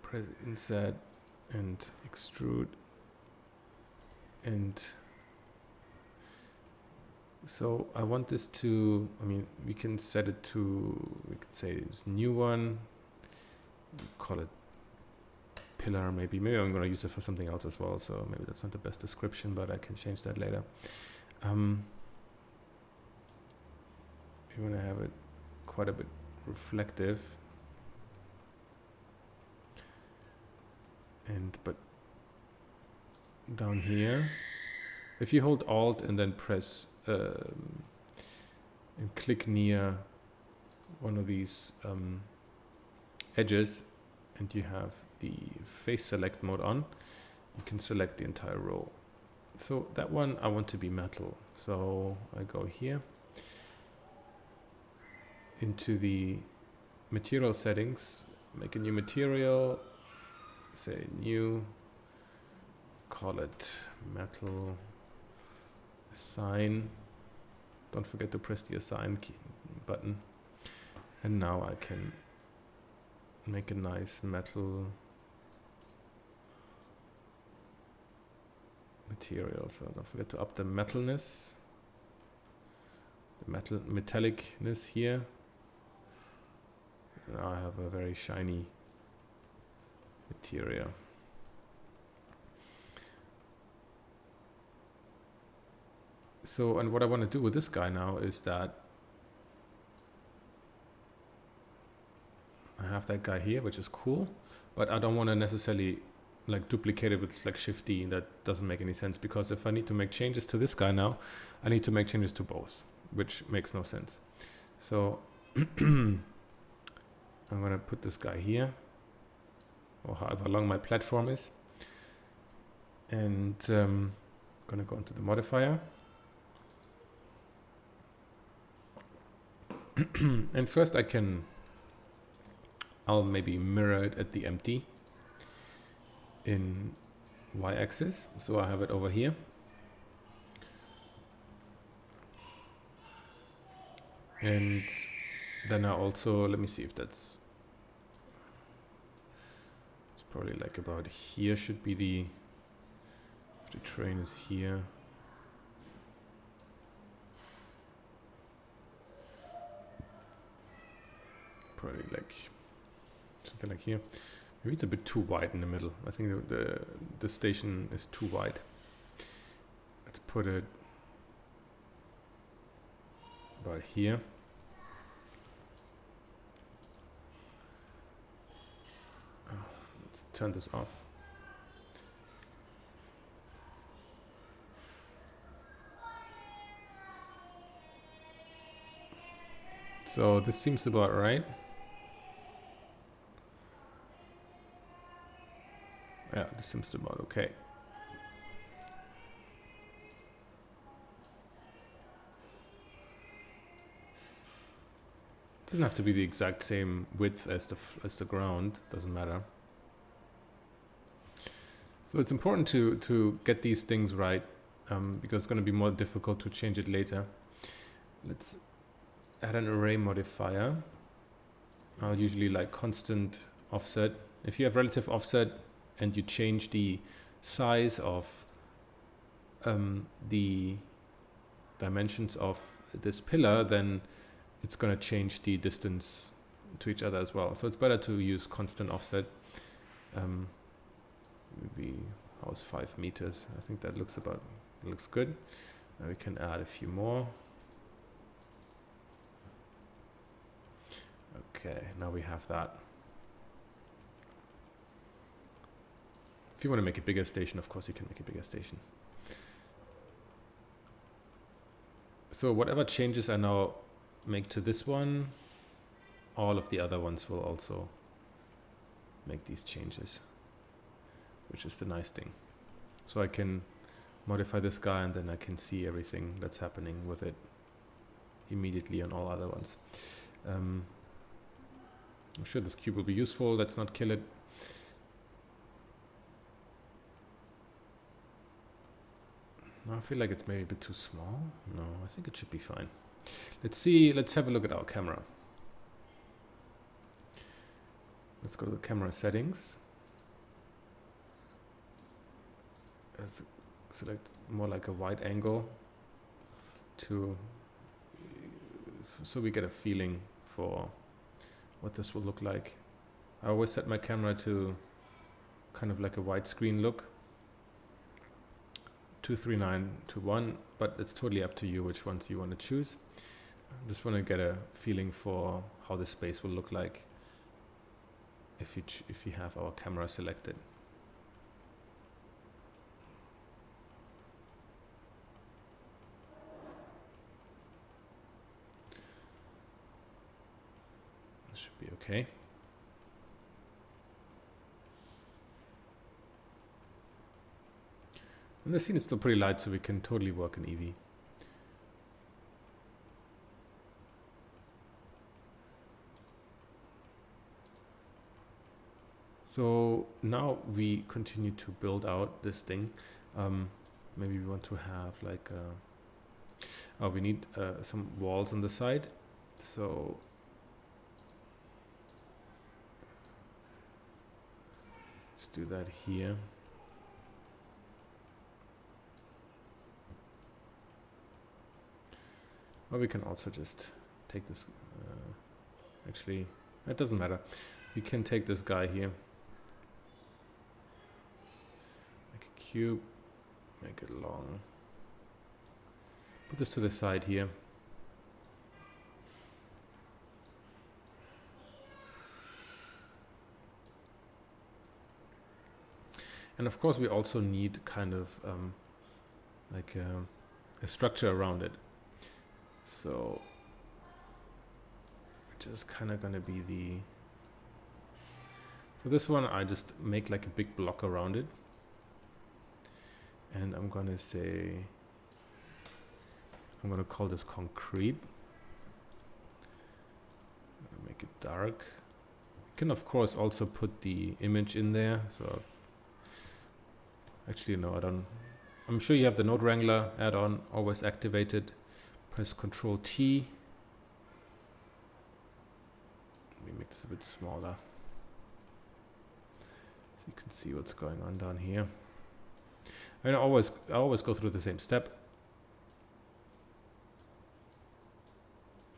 Press Insert and Extrude, and so I want this to, I mean, we can set it to, we could say it's new one, call it pillar maybe. Maybe I'm going to use it for something else as well, so maybe that's not the best description, but I can change that later. You want to have it quite a bit reflective. But down here, if you hold Alt and then press and click near one of these edges, and you have the face select mode on, you can select the entire row. So that one I want to be metal. So I go here into the material settings, make a new material, say new, call it metal, assign. Don't forget to press the assign key button. And now I can make a nice metal material. So don't forget to up the metalness, the metallicness here. Now I have a very shiny material. So, and what I want to do with this guy now is that I have that guy here, which is cool, but I don't want to necessarily like duplicate it with like Shift D. That doesn't make any sense, because if I need to make changes to this guy now, I need to make changes to both, which makes no sense. So I'm going to put this guy here, or however long my platform is, and I'm going to go into the modifier. And first I'll maybe mirror it at the empty in y-axis. So I have it over here. And Then I also, let me see if that's, it's probably like about here should be the train is here. Probably like something like here. Maybe it's a bit too wide in the middle. I think the station is too wide. Let's put it about here. Let's turn this off. So this seems about right. Yeah, this seems about okay. Doesn't have to be the exact same width as the ground. Doesn't matter. So it's important to get these things right, because it's going to be more difficult to change it later. Let's add an array modifier. I'll usually like constant offset. If you have relative offset and you change the size of the dimensions of this pillar, then it's going to change the distance to each other as well. So it's better to use constant offset. Maybe how is 5 meters? I think that looks good. Now we can add a few more. Okay, now we have that. If you want to make a bigger station, of course you can make a bigger station. So whatever changes I now make to this one, all of the other ones will also make these changes, which is the nice thing. So I can modify this guy and then I can see everything that's happening with it immediately on all other ones. I'm sure this cube will be useful. Let's not kill it. I feel like it's maybe a bit too small. No, I think it should be fine. Let's see, let's have a look at our camera. Let's go to the camera settings. Let's select more like a wide angle so we get a feeling for what this will look like. I always set my camera to kind of like a widescreen look. 239 to 1, but it's totally up to you which ones you want to choose. I just want to get a feeling for how the space will look like if you have our camera selected. This should be okay. And the scene is still pretty light, so we can totally work in Eevee. So now we continue to build out this thing. Maybe we want to have like we need some walls on the side. So let's do that here. Or we can also just take this, actually, it doesn't matter. We can take this guy here, make a cube, make it long. Put this to the side here. And of course we also need kind of like a structure around it. So which is kind of going to be for this one I just make like a big block around it, and I'm going to say I'm going to call this concrete. Make it dark. You can of course also put the image in there. So actually no, I don't. I'm sure you have the Node Wrangler add-on always activated. Press Ctrl T. Let me make this a bit smaller so you can see what's going on down here. And I always go through the same step.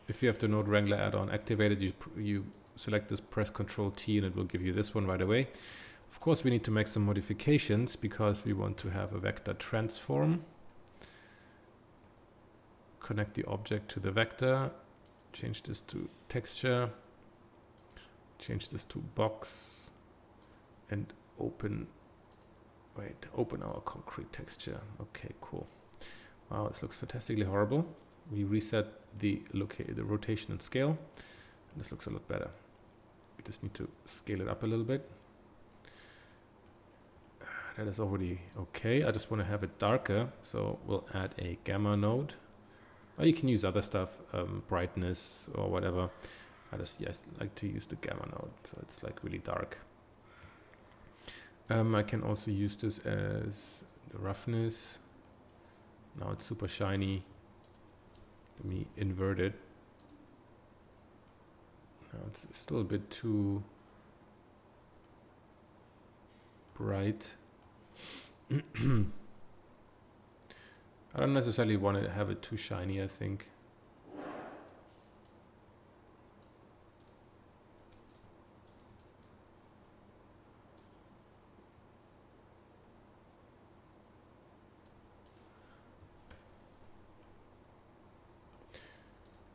If you have the Node Wrangler add-on activated, you select this, press Ctrl T, and it will give you this one right away. Of course, we need to make some modifications because we want to have a vector transform. Connect the object to the vector, change this to texture, change this to box, and open our concrete texture. Okay, cool. Wow, this looks fantastically horrible. We reset the rotation and scale, and this looks a lot better. We just need to scale it up a little bit. That is already okay. I just want to have it darker, so we'll add a gamma node. Or you can use other stuff, brightness or whatever. I just like to use the gamma node, so it's like really dark. I can also use this as the roughness. Now it's super shiny. Let me invert it. Now it's still a bit too bright. I don't necessarily want to have it too shiny, I think.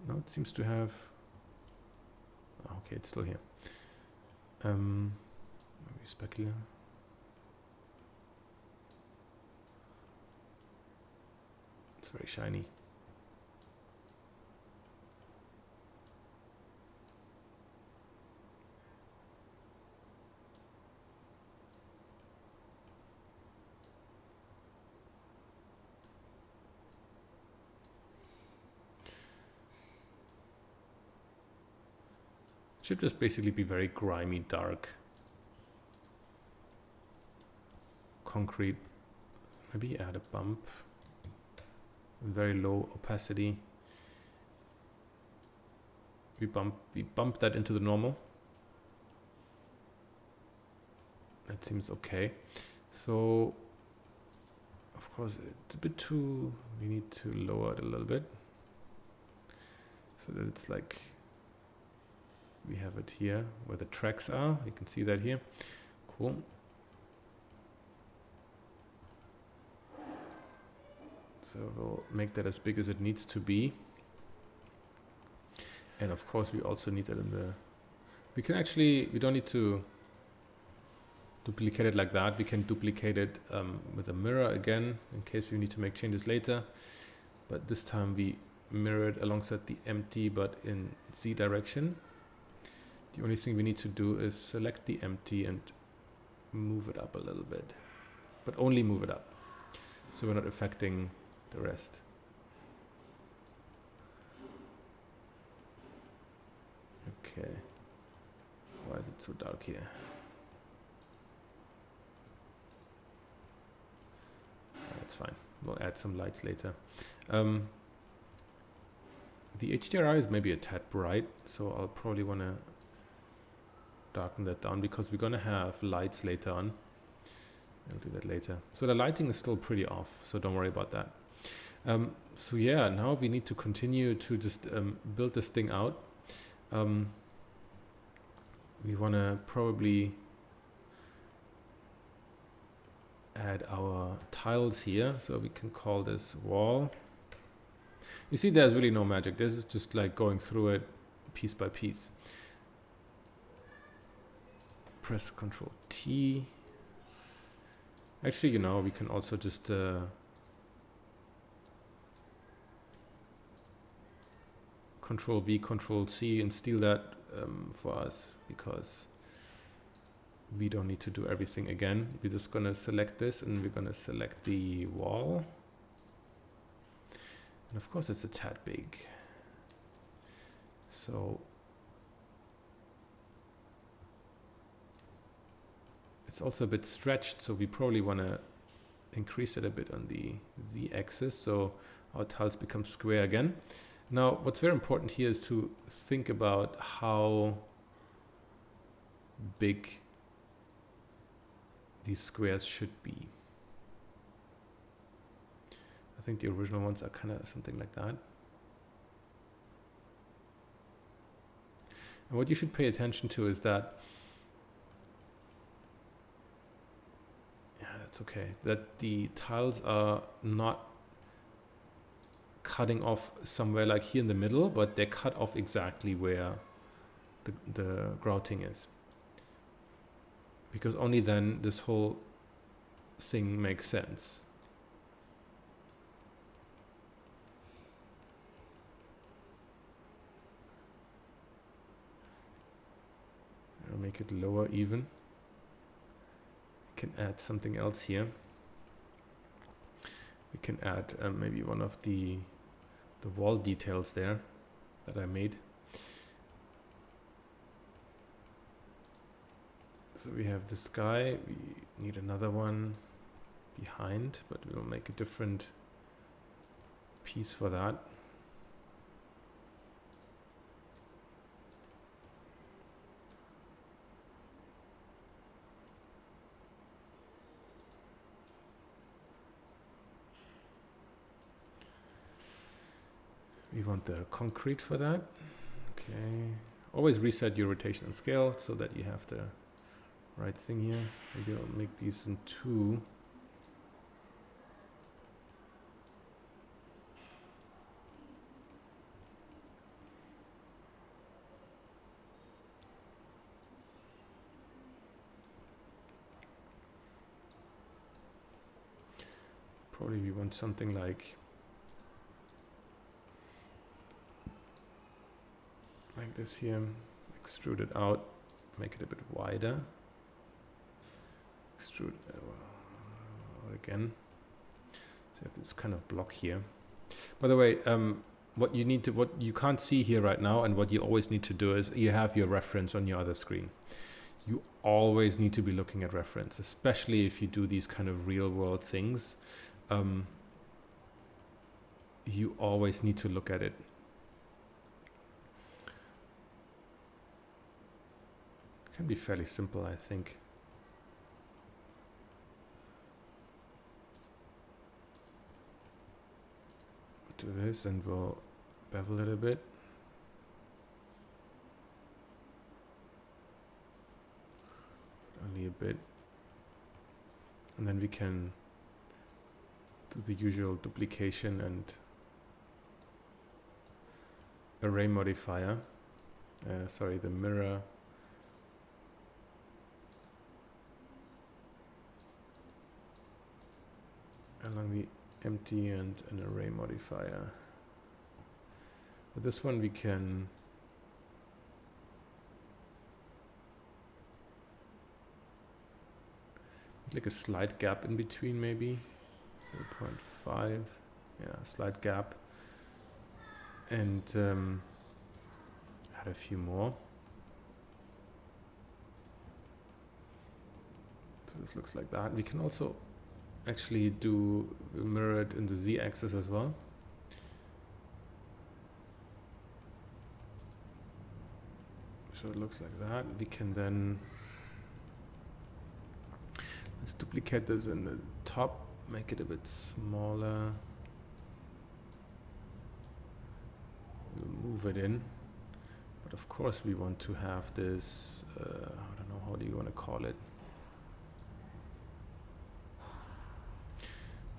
No, it seems to have... okay, it's still here. Maybe specular. It's very shiny. Should just basically be very grimy, dark. Concrete. Maybe add a bump. Very low opacity. We bump that into the normal. That seems okay. So, of course, it's a bit too... we need to lower it a little bit. So that it's like... we have it here where the tracks are. You can see that here. Cool. So we'll make that as big as it needs to be. And of course we also need that in the... we don't need to duplicate it like that. We can duplicate it with a mirror again in case we need to make changes later. But this time we mirror it alongside the empty but in Z direction. The only thing we need to do is select the empty and move it up a little bit, but only move it up, so we're not affecting the rest. Okay. Why is it so dark here? That's fine. We'll add some lights later. The HDRI is maybe a tad bright, so I'll probably want to darken that down because we're going to have lights later on. I'll do that later. So the lighting is still pretty off, so don't worry about that. So yeah, now we need to continue to just build this thing out. We want to probably add our tiles here, so we can call this wall. You see, there's really no magic. This is just like going through it piece by piece. Press Ctrl T. Actually, you know, we can also just Ctrl V, Ctrl C and steal that for us, because we don't need to do everything again. We're just going to select this and we're going to select the wall. And of course it's a tad big. So it's also a bit stretched, so we probably want to increase it a bit on the Z-axis, so our tiles become square again. Now, what's very important here is to think about how big these squares should be. I think the original ones are kind of something like that. And what you should pay attention to is that, yeah, that's okay, that the tiles are not cutting off somewhere like here in the middle, but they cut off exactly where the grouting is. Because only then this whole thing makes sense. I'll make it lower even. We can add something else here. We can add maybe one of the wall details there that I made. So we have this guy, we need another one behind, but we'll make a different piece for that. We want the concrete for that. Okay. Always reset your rotation and scale so that you have the right thing here. Maybe I'll make these in 2. Probably we want something like this here. Extrude it out, make it a bit wider. Extrude again. So you have this kind of block here. By the way, what you can't see here right now, and what you always need to do is you have your reference on your other screen. You always need to be looking at reference, especially if you do these kind of real world things. You always need to look at it. It can be fairly simple, I think. Do this and we'll bevel it a bit. Only a bit. And then we can do the usual duplication and array modifier. Sorry, the mirror. Along the empty and an array modifier. With this one we can like a slight gap in between, maybe 0.5. Yeah, slight gap, and add a few more. So this looks like that. We can also actually do mirror it in the z-axis as well. So it looks like that. We can then, let's duplicate this in the top, make it a bit smaller. We'll move it in. But of course we want to have this, I don't know, how do you want to call it?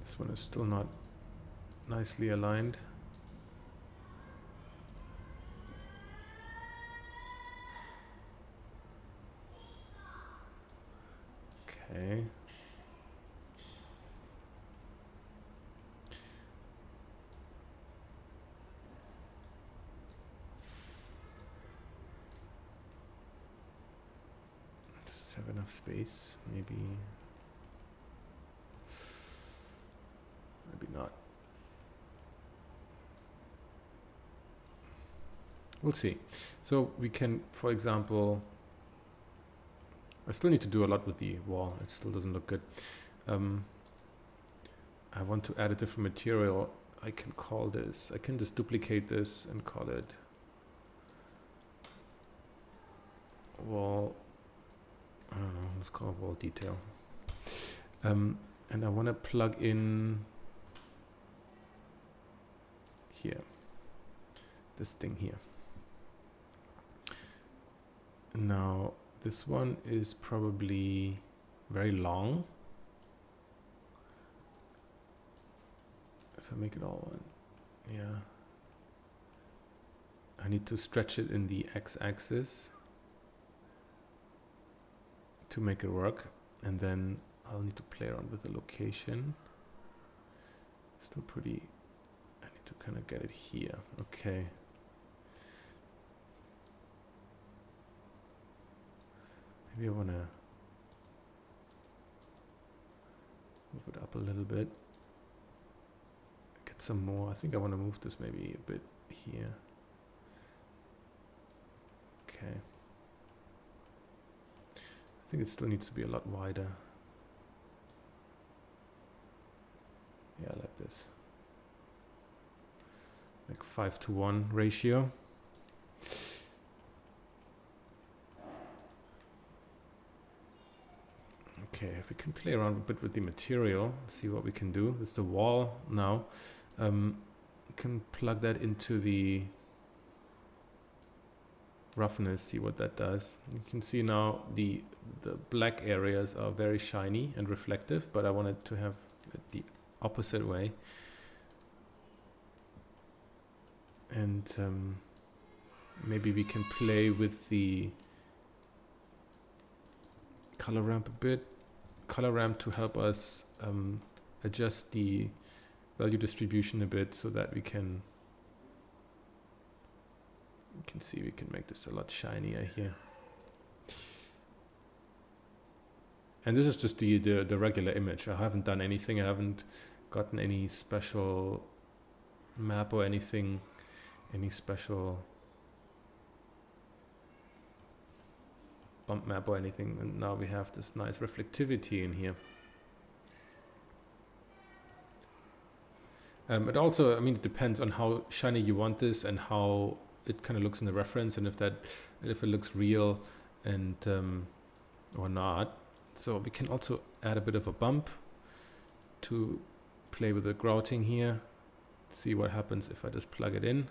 This one is still not nicely aligned. Okay. Does this have enough space? Maybe not. We'll see. So we can, for example, I still need to do a lot with the wall. It still doesn't look good. I want to add a different material. I can call this, I can just duplicate this and call it wall I don't know, let's call it wall detail. And I want to plug in here, this thing here. Now, this one is probably very long. If I make it all one, yeah. I need to stretch it in the x-axis to make it work, and then I'll need to play around with the location. Still pretty, I need to kind of get it here. Okay. Maybe I want to move it up a little bit. Get some more. I think I want to move this maybe a bit here. Okay. I think it still needs to be a lot wider. Yeah, like this. Like 5:1 ratio. Okay, if we can play around a bit with the material, see what we can do. This is the wall now. We can plug that into the roughness, see what that does. You can see now the black areas are very shiny and reflective, but I wanted to have it the opposite way. And maybe we can play with the color ramp a bit. Color ramp to help us adjust the value distribution a bit so that we can see we can make this a lot shinier here. And this is just the regular image. I haven't done anything. I haven't gotten any special map or anything, any special bump map or anything. And now we have this nice reflectivity in here. It also, I mean, it depends on how shiny you want this and how it kind of looks in the reference, and if it looks real and or not. So we can also add a bit of a bump to play with the grouting here. See what happens if I just plug it in.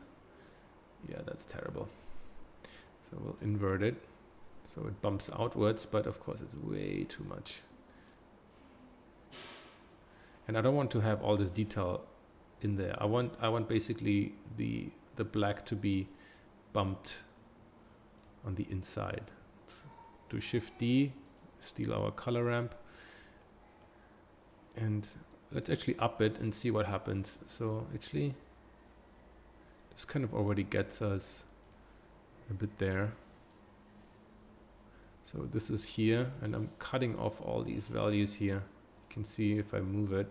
Yeah, that's terrible. So we'll invert it. So it bumps outwards, but of course it's way too much. And I don't want to have all this detail in there. I want basically the black to be bumped on the inside. Do Shift D, steal our color ramp, and let's actually up it and see what happens. So actually, this kind of already gets us a bit there. So this is here, and I'm cutting off all these values here. You can see if I move it.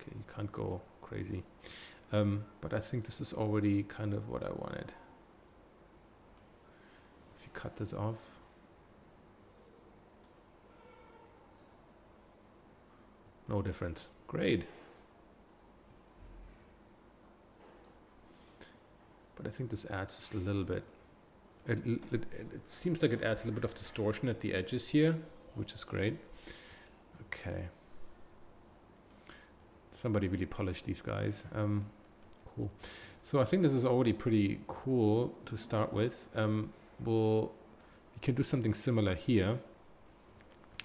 Okay, you can't go crazy. But I think this is already kind of what I wanted. If you cut this off. No difference. Great. But I think this adds just a little bit. It seems like it adds a little bit of distortion at the edges here, which is great. Okay. Somebody really polished these guys. Cool. So I think this is already pretty cool to start with. We can do something similar here,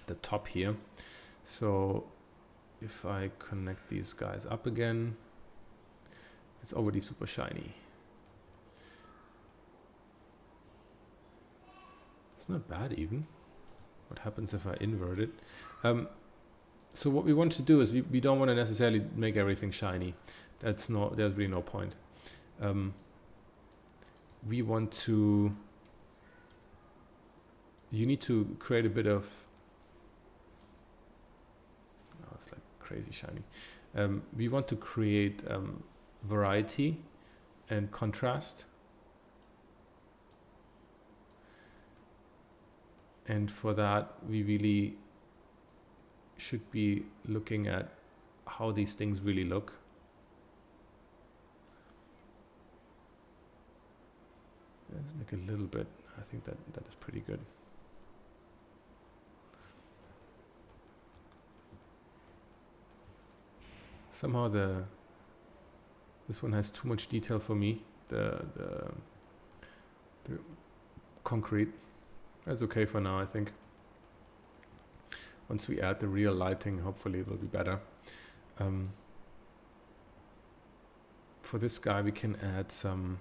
the top here. So if I connect these guys up again, it's already super shiny. It's not bad even. What happens if I invert it? So what we want to do is we don't want to necessarily make everything shiny. There's really no point. We want to, you need to create a bit of, oh, it's like crazy shiny. We want to create variety and contrast. And for that, we really should be looking at how these things really look. It's like a little bit. I think that is pretty good. Somehow this one has too much detail for me. The concrete. That's okay for now, I think. Once we add the real lighting, hopefully it will be better. For this guy, we can add some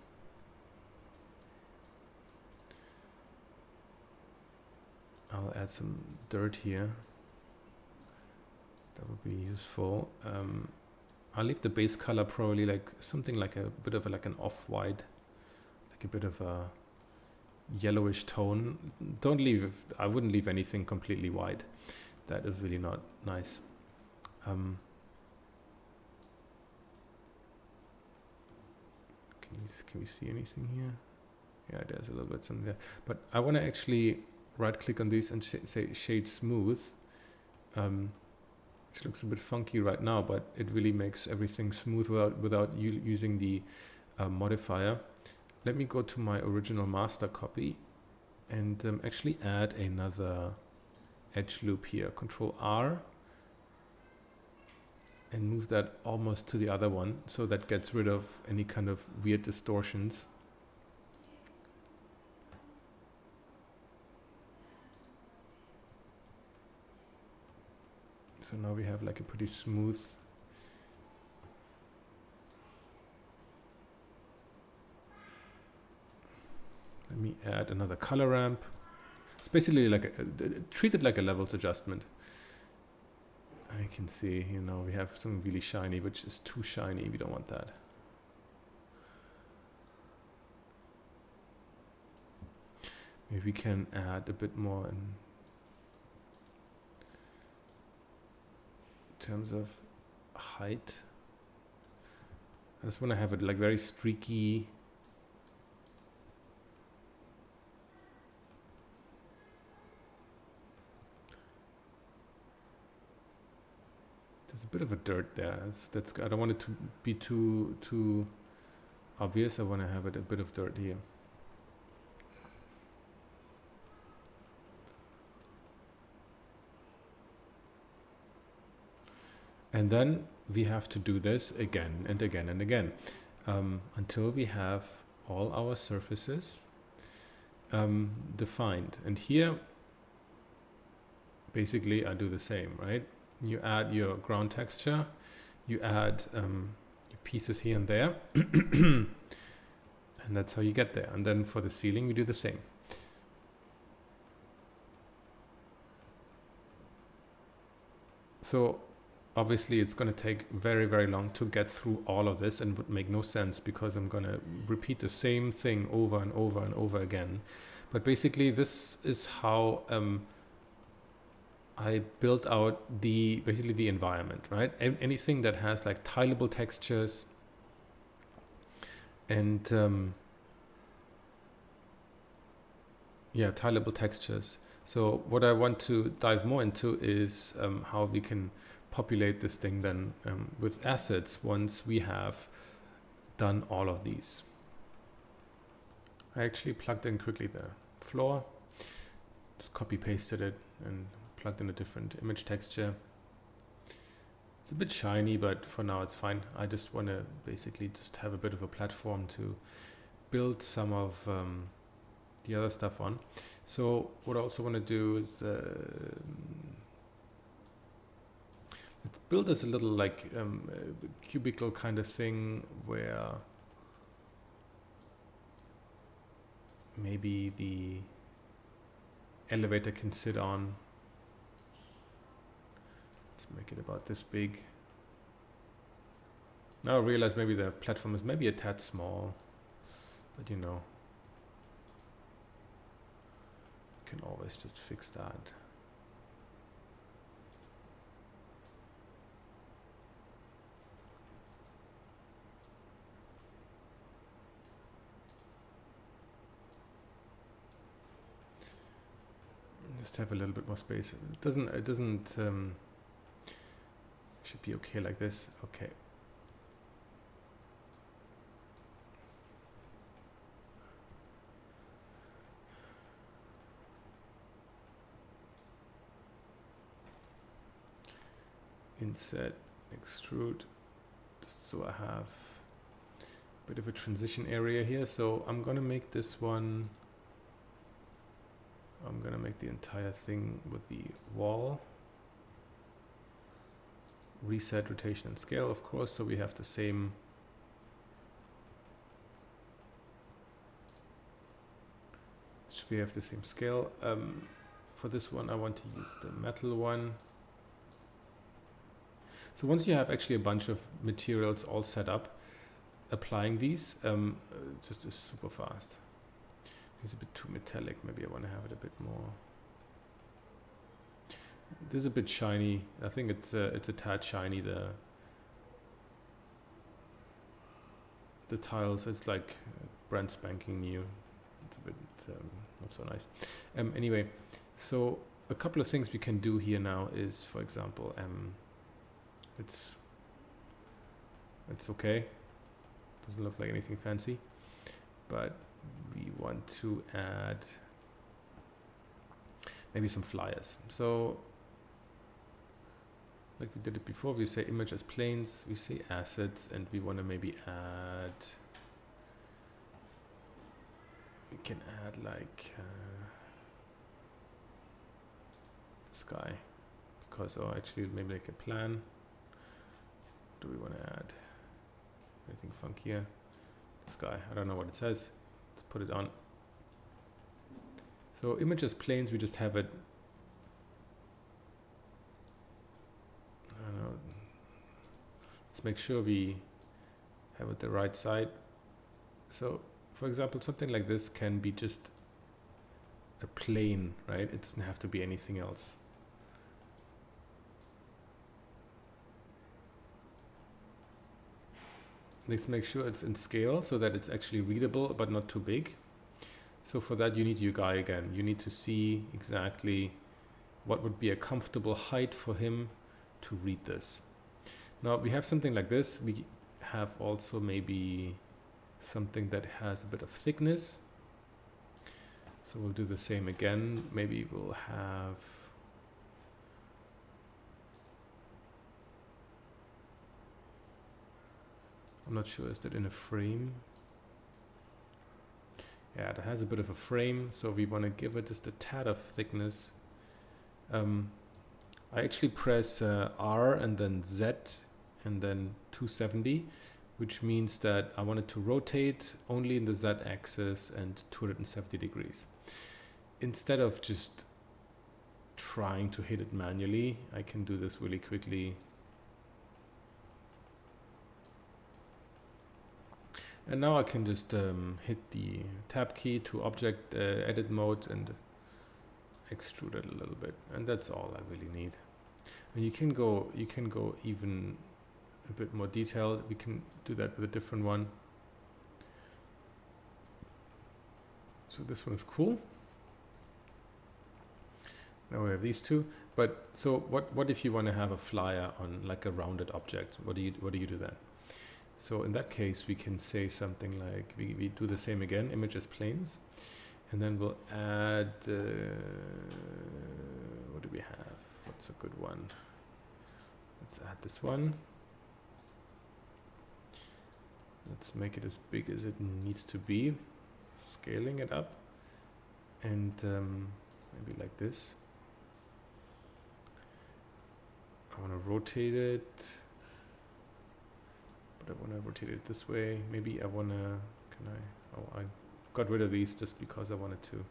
I'll add some dirt here. That would be useful. I'll leave the base color probably like something like a bit of like an off-white, like a bit of a yellowish tone. I wouldn't leave anything completely white. That is really not nice. Can we see anything here? Yeah, there's a little bit something there. But I want to actually right click on these and say shade smooth. Which looks a bit funky right now, but it really makes everything smooth without using the modifier. Let me go to my original master copy and actually add another edge loop here. Control R and move that almost to the other one, so that gets rid of any kind of weird distortions. So now we have like a pretty smooth. Let me add another color ramp. It's basically like treat it like a levels adjustment. I can see, we have something really shiny, which is too shiny. We don't want that. Maybe we can add a bit more in terms of height. I just want to have it like very streaky. There's a bit of a dirt there. That's I don't want it to be too obvious. I want to have it a bit of dirt here. And then we have to do this again and again and again until we have all our surfaces defined. And here, basically, I do the same, right? You add your ground texture, you add your pieces here and there, and that's how you get there. And then for the ceiling, we do the same. So obviously it's going to take very, very long to get through all of this, and would make no sense because I'm going to repeat the same thing over and over and over again. But basically this is how I built out basically the environment, right? Anything that has like tileable textures and tileable textures. So what I want to dive more into is how we can populate this thing then with assets once we have done all of these. I actually plugged in quickly the floor, just copy pasted it and plugged in a different image texture. It's a bit shiny, but for now it's fine. I just want to basically just have a bit of a platform to build some of the other stuff on. So what I also want to do is let's build this a little like cubicle kind of thing where maybe the elevator can sit on. Let's make it about this big. Now I realize maybe the platform is maybe a tad small, but you can always just fix that. Just have a little bit more space. It doesn't should be okay like this. Okay. inset, extrude, just so I have a bit of a transition area here. So I'm gonna make this one, I'm gonna make the entire thing with the wall. Reset rotation and scale, of course, so we have the same scale. For this one I want to use the metal one. So once you have actually a bunch of materials all set up, applying these just is super fast. It's a bit too metallic, maybe I want to have it a bit more. This is a bit shiny. I think it's a tad shiny, the tiles. It's like brand spanking new. It's a bit not so nice. Anyway, so a couple of things we can do here now is, for example, it's okay. Doesn't look like anything fancy, but we want to add maybe some flyers. So like we did it before, we say image as planes, we say assets, and we want to maybe add, we can add like this guy, because, oh, actually maybe like a plan. Do we want to add anything funkier? This guy, I don't know what it says. Let's put it on. So image as planes, we just have it, I don't know, let's make sure we have it the right side. So for example, something like this can be just a plane, right? It doesn't have to be anything else. Let's make sure it's in scale so that it's actually readable but not too big. So for that you need your guy again. You need to see exactly what would be a comfortable height for him to read this. Now we have something like this. We have also maybe something that has a bit of thickness. So we'll do the same again. Maybe we'll have, I'm not sure, is that in a frame? Yeah, it has a bit of a frame, so we want to give it just a tad of thickness. I actually press R and then Z and then 270, which means that I want it to rotate only in the Z axis and 270 degrees. Instead of just trying to hit it manually, I can do this really quickly. And now I can just hit the tab key to object edit mode and extrude it a little bit, and that's all I really need. And you can go even a bit more detailed. We can do that with a different one. So this one is cool. Now we have these two. But so what if you want to have a flyer on like a rounded object? What do you do then? So in that case, we can say something like, we do the same again, image as planes, and then we'll add, what do we have? What's a good one? Let's add this one. Let's make it as big as it needs to be, scaling it up, and maybe like this. I want to rotate it. I want to rotate it this way. Maybe I want to, I got rid of these just because I wanted to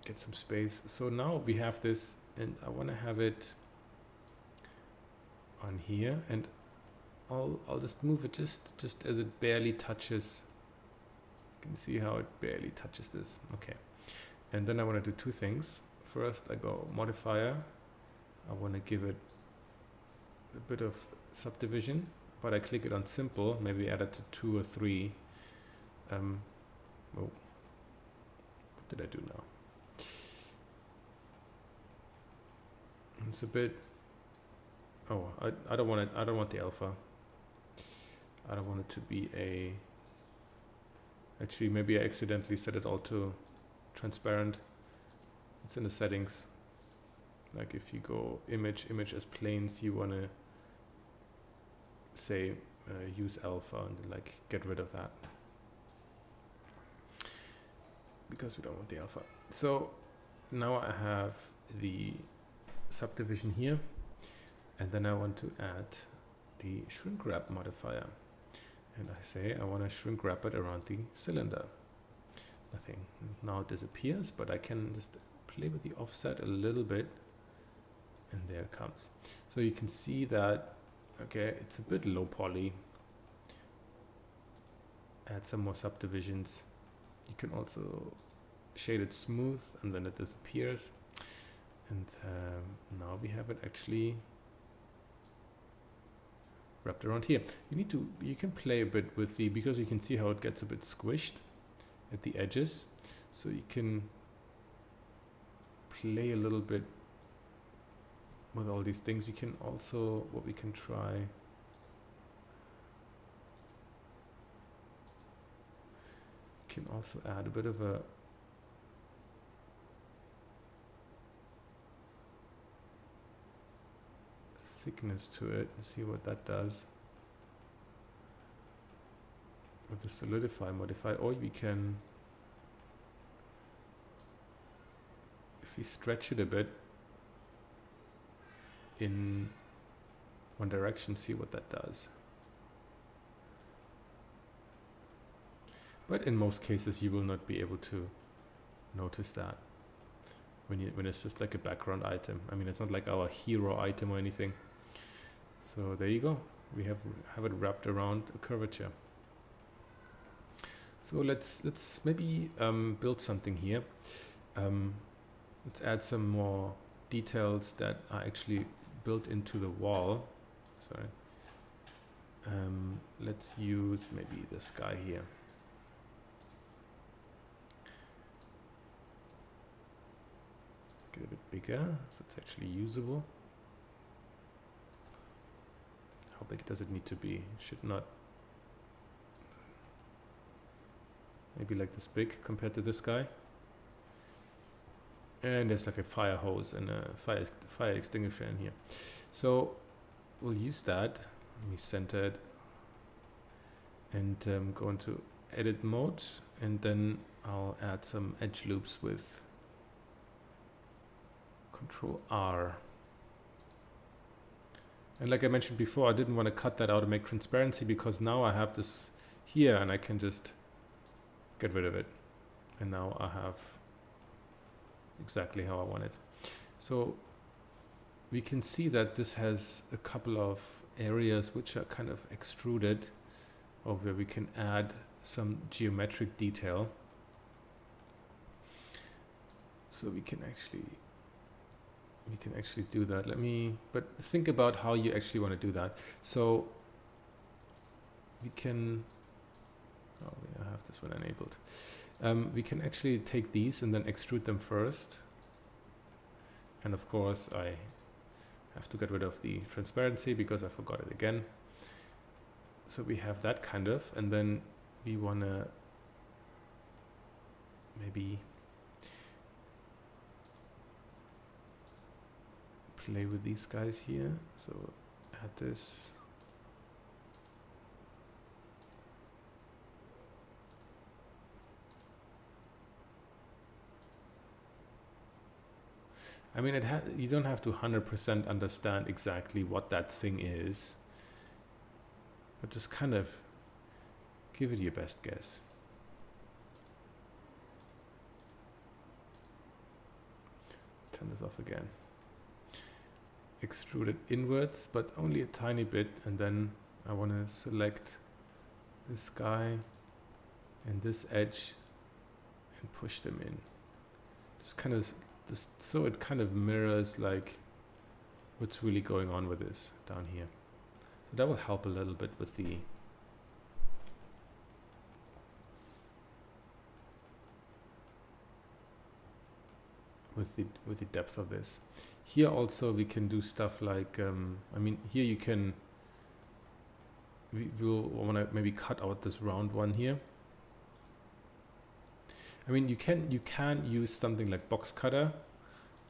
get some space. So now we have this, and I want to have it on here, and I'll just move it just as it barely touches. You can see how it barely touches this. Okay. And then I want to do two things. First, I go modifier. I want to give it a bit of subdivision, but I click it on simple, maybe add it to 2 or 3. Oh, what did I do now? It's a bit, oh, I don't want it, I don't want the alpha. I don't want it to be a, actually maybe I accidentally set it all to transparent. It's in the settings. Like if you go image as planes, you want to say use alpha and like get rid of that, because we don't want the alpha. So now I have the subdivision here, and then I want to add the shrink wrap modifier, and I say I want to shrink wrap it around the cylinder. Nothing now disappears, but I can just play with the offset a little bit, and there it comes. So you can see that, okay, it's a bit low poly. Add some more subdivisions. You can also shade it smooth, and then it disappears. And now we have it actually wrapped around here. You can play a bit with because you can see how it gets a bit squished at the edges. So you can play a little bit with all these things. You can also, what we can try, you can also add a bit of a thickness to it and see what that does with the solidify modifier. Or we can, if we stretch it a bit in one direction, see what that does. But in most cases you will not be able to notice that when it's just like a background item. I mean, it's not like our hero item or anything. So there you go. We have it wrapped around a curvature. So let's maybe build something here. Let's add some more details that are actually built into the wall. Sorry. Let's use maybe this guy here. Get a bit bigger, so it's actually usable. How big does it need to be? It should not. Maybe like this big compared to this guy. And there's like a fire hose and a fire extinguisher in here. So we'll use that. Let me center it and go into edit mode, and then I'll add some edge loops with Control R. And like I mentioned before, I didn't want to cut that out and make transparency, because now I have this here and I can just get rid of it. And now I have exactly how I want it. So we can see that this has a couple of areas which are kind of extruded, or where we can add some geometric detail. So we can actually do that. But think about how you actually want to do that. So we can, I have this one enabled. We can actually take these and then extrude them first. And of course I have to get rid of the transparency because I forgot it again. So we have that kind of, and then we want to maybe play with these guys here. So add this. I mean, you don't have to 100% understand exactly what that thing is, but just kind of give it your best guess. Turn this off again. Extrude it inwards, but only a tiny bit, and then I want to select this guy and this edge and push them in. Just kind of so it kind of mirrors like what's really going on with this down here. So that will help a little bit with the depth of this. Here also we can do stuff like I mean, here you can we'll want to maybe cut out this round one here. I mean, you can use something like box cutter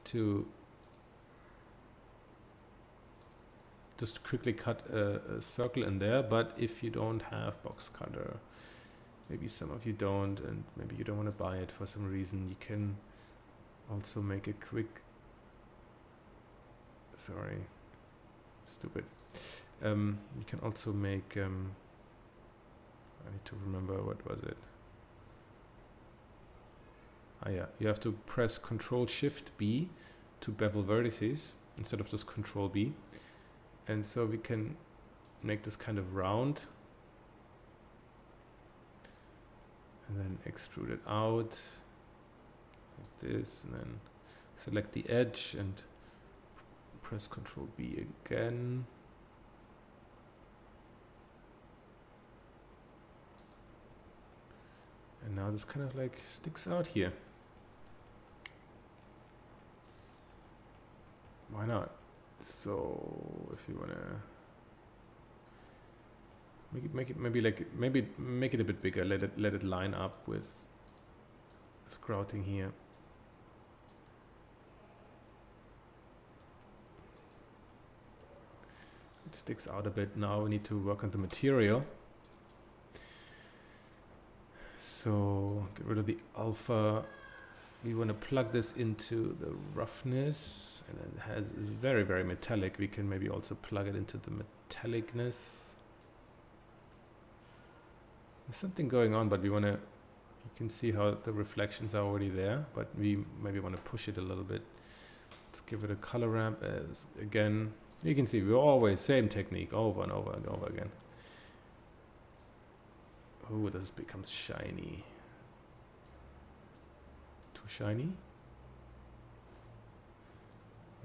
to just quickly cut a circle in there. But if you don't have box cutter, maybe some of you don't, and maybe you don't want to buy it for some reason, you can also make a quick, sorry, stupid. You can also make, I need to remember, what was it? Ah yeah, you have to press Control Shift B to bevel vertices instead of just Control B. And so we can make this kind of round and then extrude it out like this, and then select the edge and press Control B again. And now this kind of like sticks out here. Why not? So if you wanna make it maybe make it a bit bigger. Let it line up with this grouting here. It sticks out a bit. Now we need to work on the material. So get rid of the alpha. We want to plug this into the roughness, and it is very, very metallic. We can maybe also plug it into the metallicness. There's something going on, but we want to, you can see how the reflections are already there, but we maybe want to push it a little bit. Let's give it a color ramp as, again, you can see we're always same technique over and over and over again. Oh, this becomes shiny. Too shiny?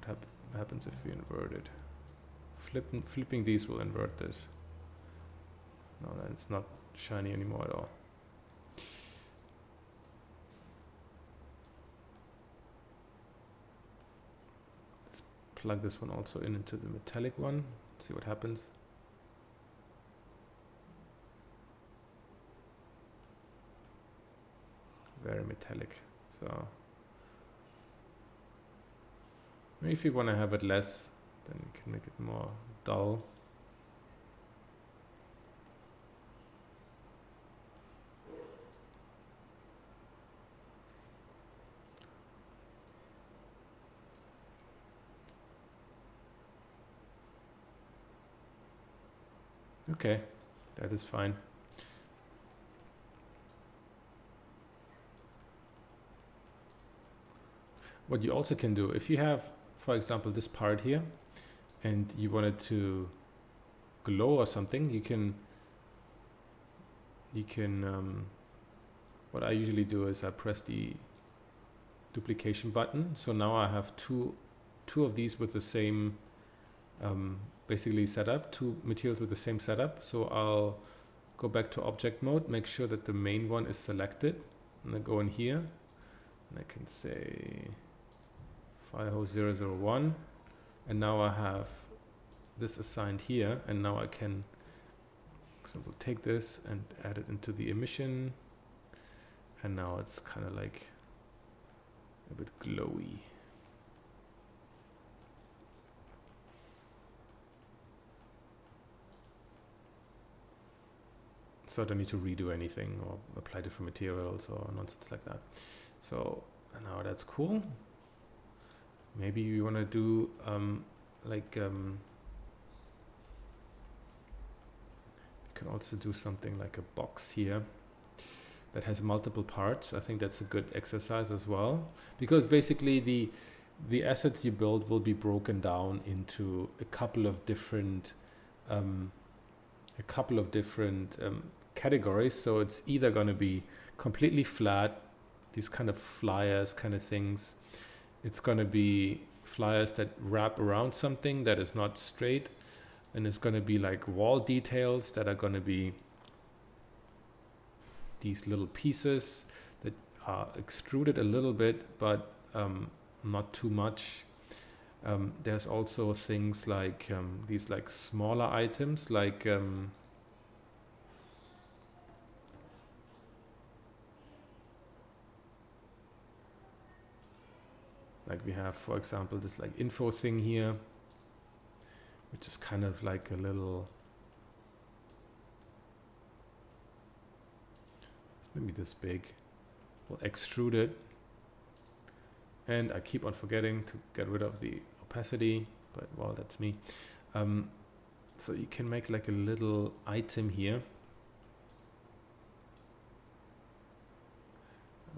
What happens if we invert it? Flipping these will invert this. No, then it's not shiny anymore at all. Let's plug this one also into the metallic one. See what happens. Very metallic. So maybe if you want to have it less, then you can make it more dull. Okay, that is fine. What you also can do, if you have, for example, this part here, and you want it to glow or something, you can what I usually do is I press the duplication button. So now I have two of these with the same basically setup, two materials with the same setup. So I'll go back to object mode, make sure that the main one is selected, and then go in here, and I can say fire hose 001, and now I have this assigned here, and now I can, for example, take this and add it into the emission, and now it's kind of like a bit glowy. So I don't need to redo anything or apply different materials or nonsense like that. So now that's cool. Maybe you want to do you can also do something like a box here that has multiple parts. I think that's a good exercise as well, because basically the assets you build will be broken down into a couple of different categories. So it's either going to be completely flat, these kind of flyers kind of things. It's going to be flyers that wrap around something that is not straight, and it's going to be like wall details that are going to be these little pieces that are extruded a little bit, but not too much. There's also things like these like smaller items, like we have, for example, this like info thing here, which is kind of like a little, maybe this big. We'll extrude it. And I keep on forgetting to get rid of the opacity, but well, that's me. So you can make like a little item here.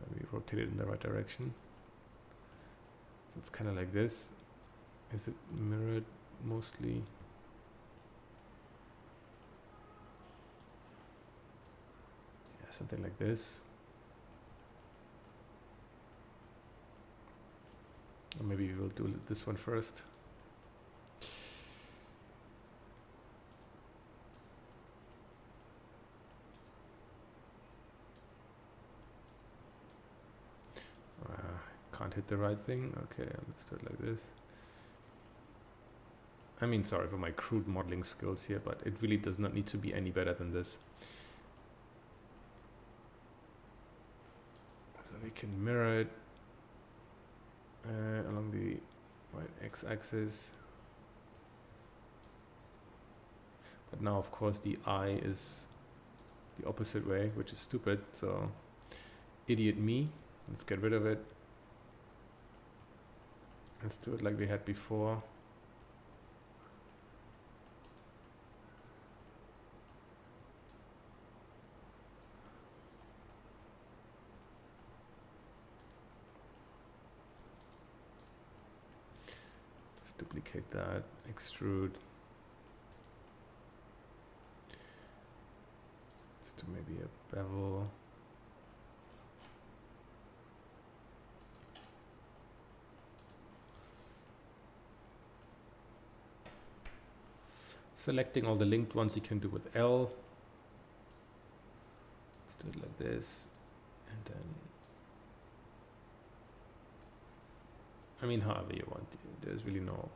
Maybe rotate it in the right direction. So it's kind of like this. Is it mirrored mostly? Yeah, something like this. Or maybe we'll do this one first. Can't hit the right thing. Okay, let's do it like this. I mean, sorry for my crude modeling skills here, but it really does not need to be any better than this. So we can mirror it along the right x-axis. But now, of course, the eye is the opposite way, which is stupid. So, idiot me. Let's get rid of it. Let's do it like we had before. Let's duplicate that, extrude. Let's do maybe a bevel. Selecting all the linked ones you can do with L. Let's do it like this. And then, I mean, however you want. There's really no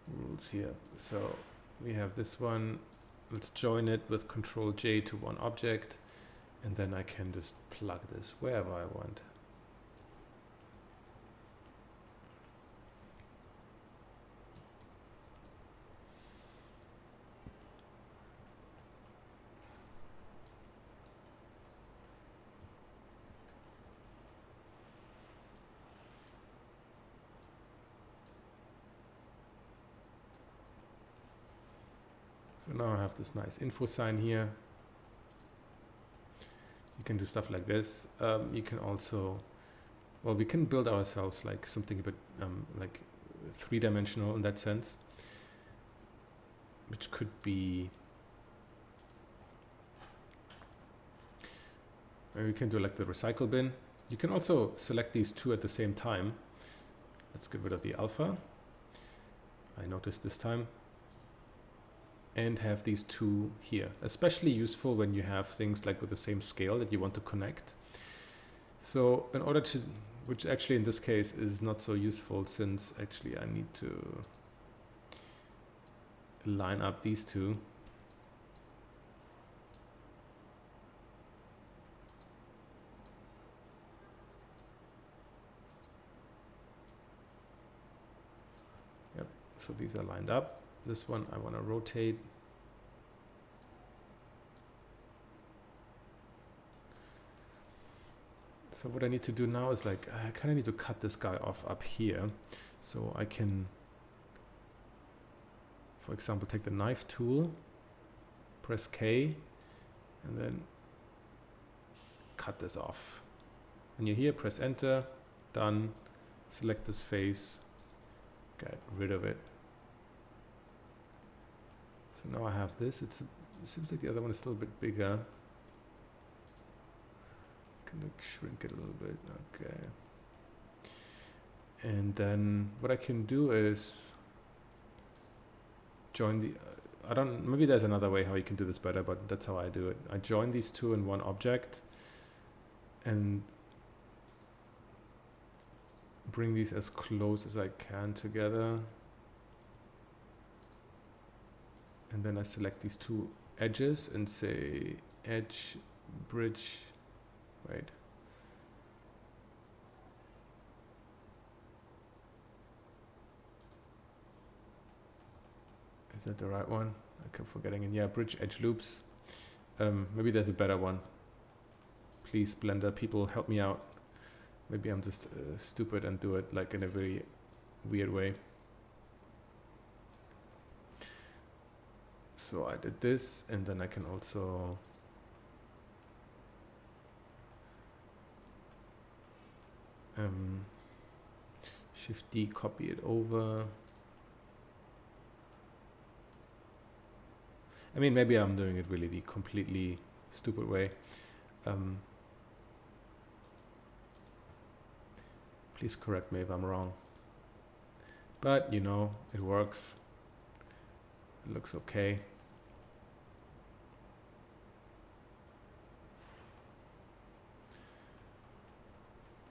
rules here. So we have this one. Let's join it with Control J to one object. And then I can just plug this wherever I want. So now I have this nice info sign here. You can do stuff like this. You can also, well, we can build ourselves like something a bit like three-dimensional in that sense, which could be, maybe we can do like the recycle bin. You can also select these two at the same time. Let's get rid of the alpha. I noticed this time. And have these two here, especially useful when you have things like with the same scale that you want to connect. So in order to, which actually in this case is not so useful, since actually I need to line up these two. Yep, so these are lined up. This one I want to rotate. So what I need to do now is like, I kind of need to cut this guy off up here. So I can, for example, take the knife tool, press K, and then cut this off. And you're here, press enter, done, select this face, get rid of it. So now I have this. It seems like the other one is still a bit bigger. Can like shrink it a little bit. Okay. And then what I can do is join the. I don't. Maybe there's another way how you can do this better, but that's how I do it. I join these two in one object, and bring these as close as I can together. And then I select these two edges and say edge, bridge, right. Is that the right one? I keep forgetting it. Yeah, bridge edge loops. Maybe there's a better one. Please, Blender people, help me out. Maybe I'm just stupid and do it like in a very weird way. So I did this, and then I can also Shift D, copy it over. I mean, maybe I'm doing it really the completely stupid way. Please correct me if I'm wrong. But, you know, it works. It looks okay.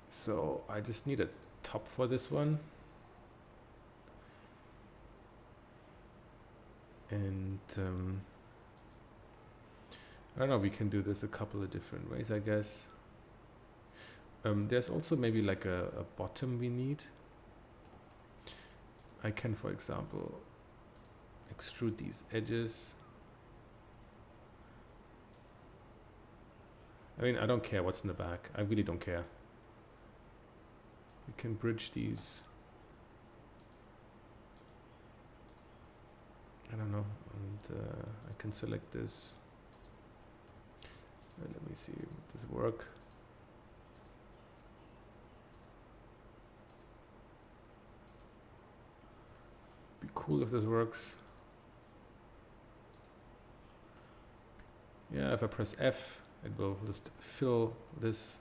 So I just need a top for this one. And I don't know, we can do this a couple of different ways, I guess. There's also maybe like a bottom we need. I can, for example, extrude these edges. I mean, I don't care what's in the back. I really don't care. We can bridge these. I don't know. And I can select this. Let me see, does it work? Be cool if this works. Yeah, if I press F, it will just fill this.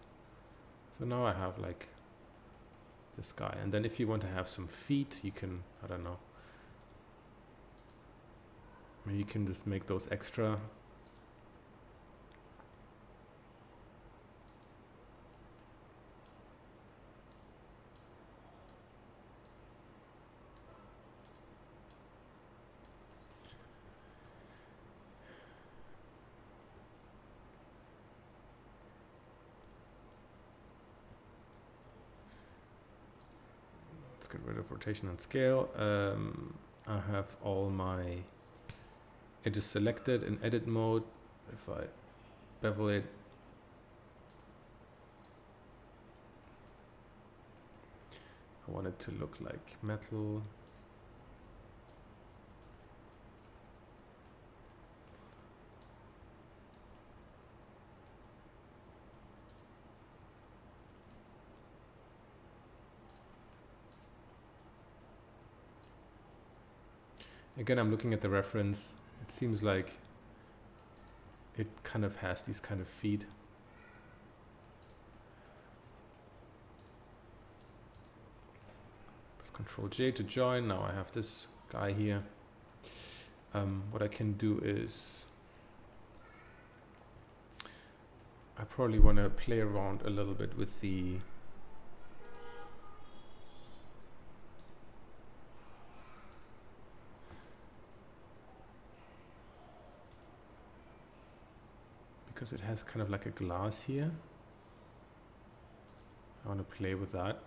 So now I have like this guy. And then if you want to have some feet, you can, I don't know. Maybe you can just make those extra. Get rid of rotation and scale. I have all my edges selected in edit mode. If I bevel it, I want it to look like metal. Again, I'm looking at the reference. It seems like it kind of has these kind of feet. Press Ctrl J to join. Now I have this guy here. What I can do is I probably want to play around a little bit with the because it has kind of like a glass here. I want to play with that.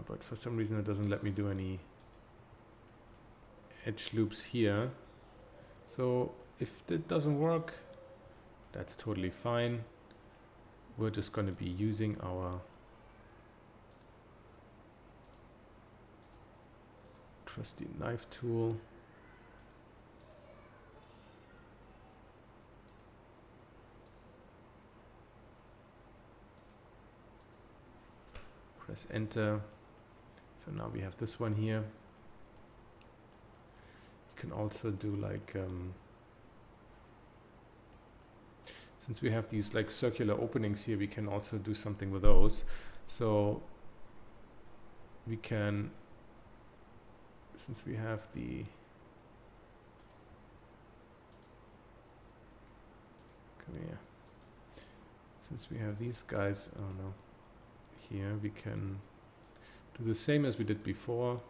But for some reason it doesn't let me do any edge loops here. So if that doesn't work, that's totally fine. We're just going to be using our trusty knife tool. Press enter. So now we have this one here. You can also do like, since we have these like circular openings here, we can also do something with those. So we can, since we have the, come here. Since we have these guys, oh no, here we can do the same as we did before.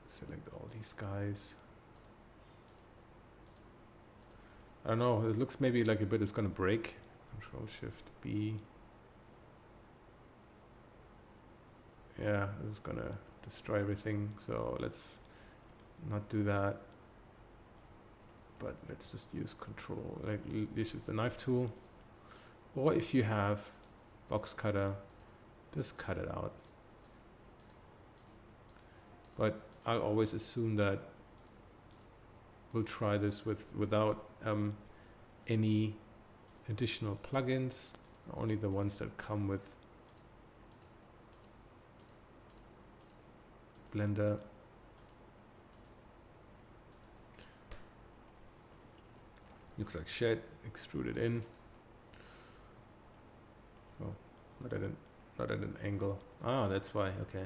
Select all these guys. I don't know, it looks maybe like a bit is gonna break. Control Shift B. Yeah, it's gonna destroy everything, so let's not do that. But let's just use Control, like this is the knife tool. Or if you have box cutter, just cut it out. But I'll always assume that we'll try this without any additional plugins, only the ones that come with Blender. Looks like shit. Extrude it in. Oh, not at an angle. Ah, that's why. Okay.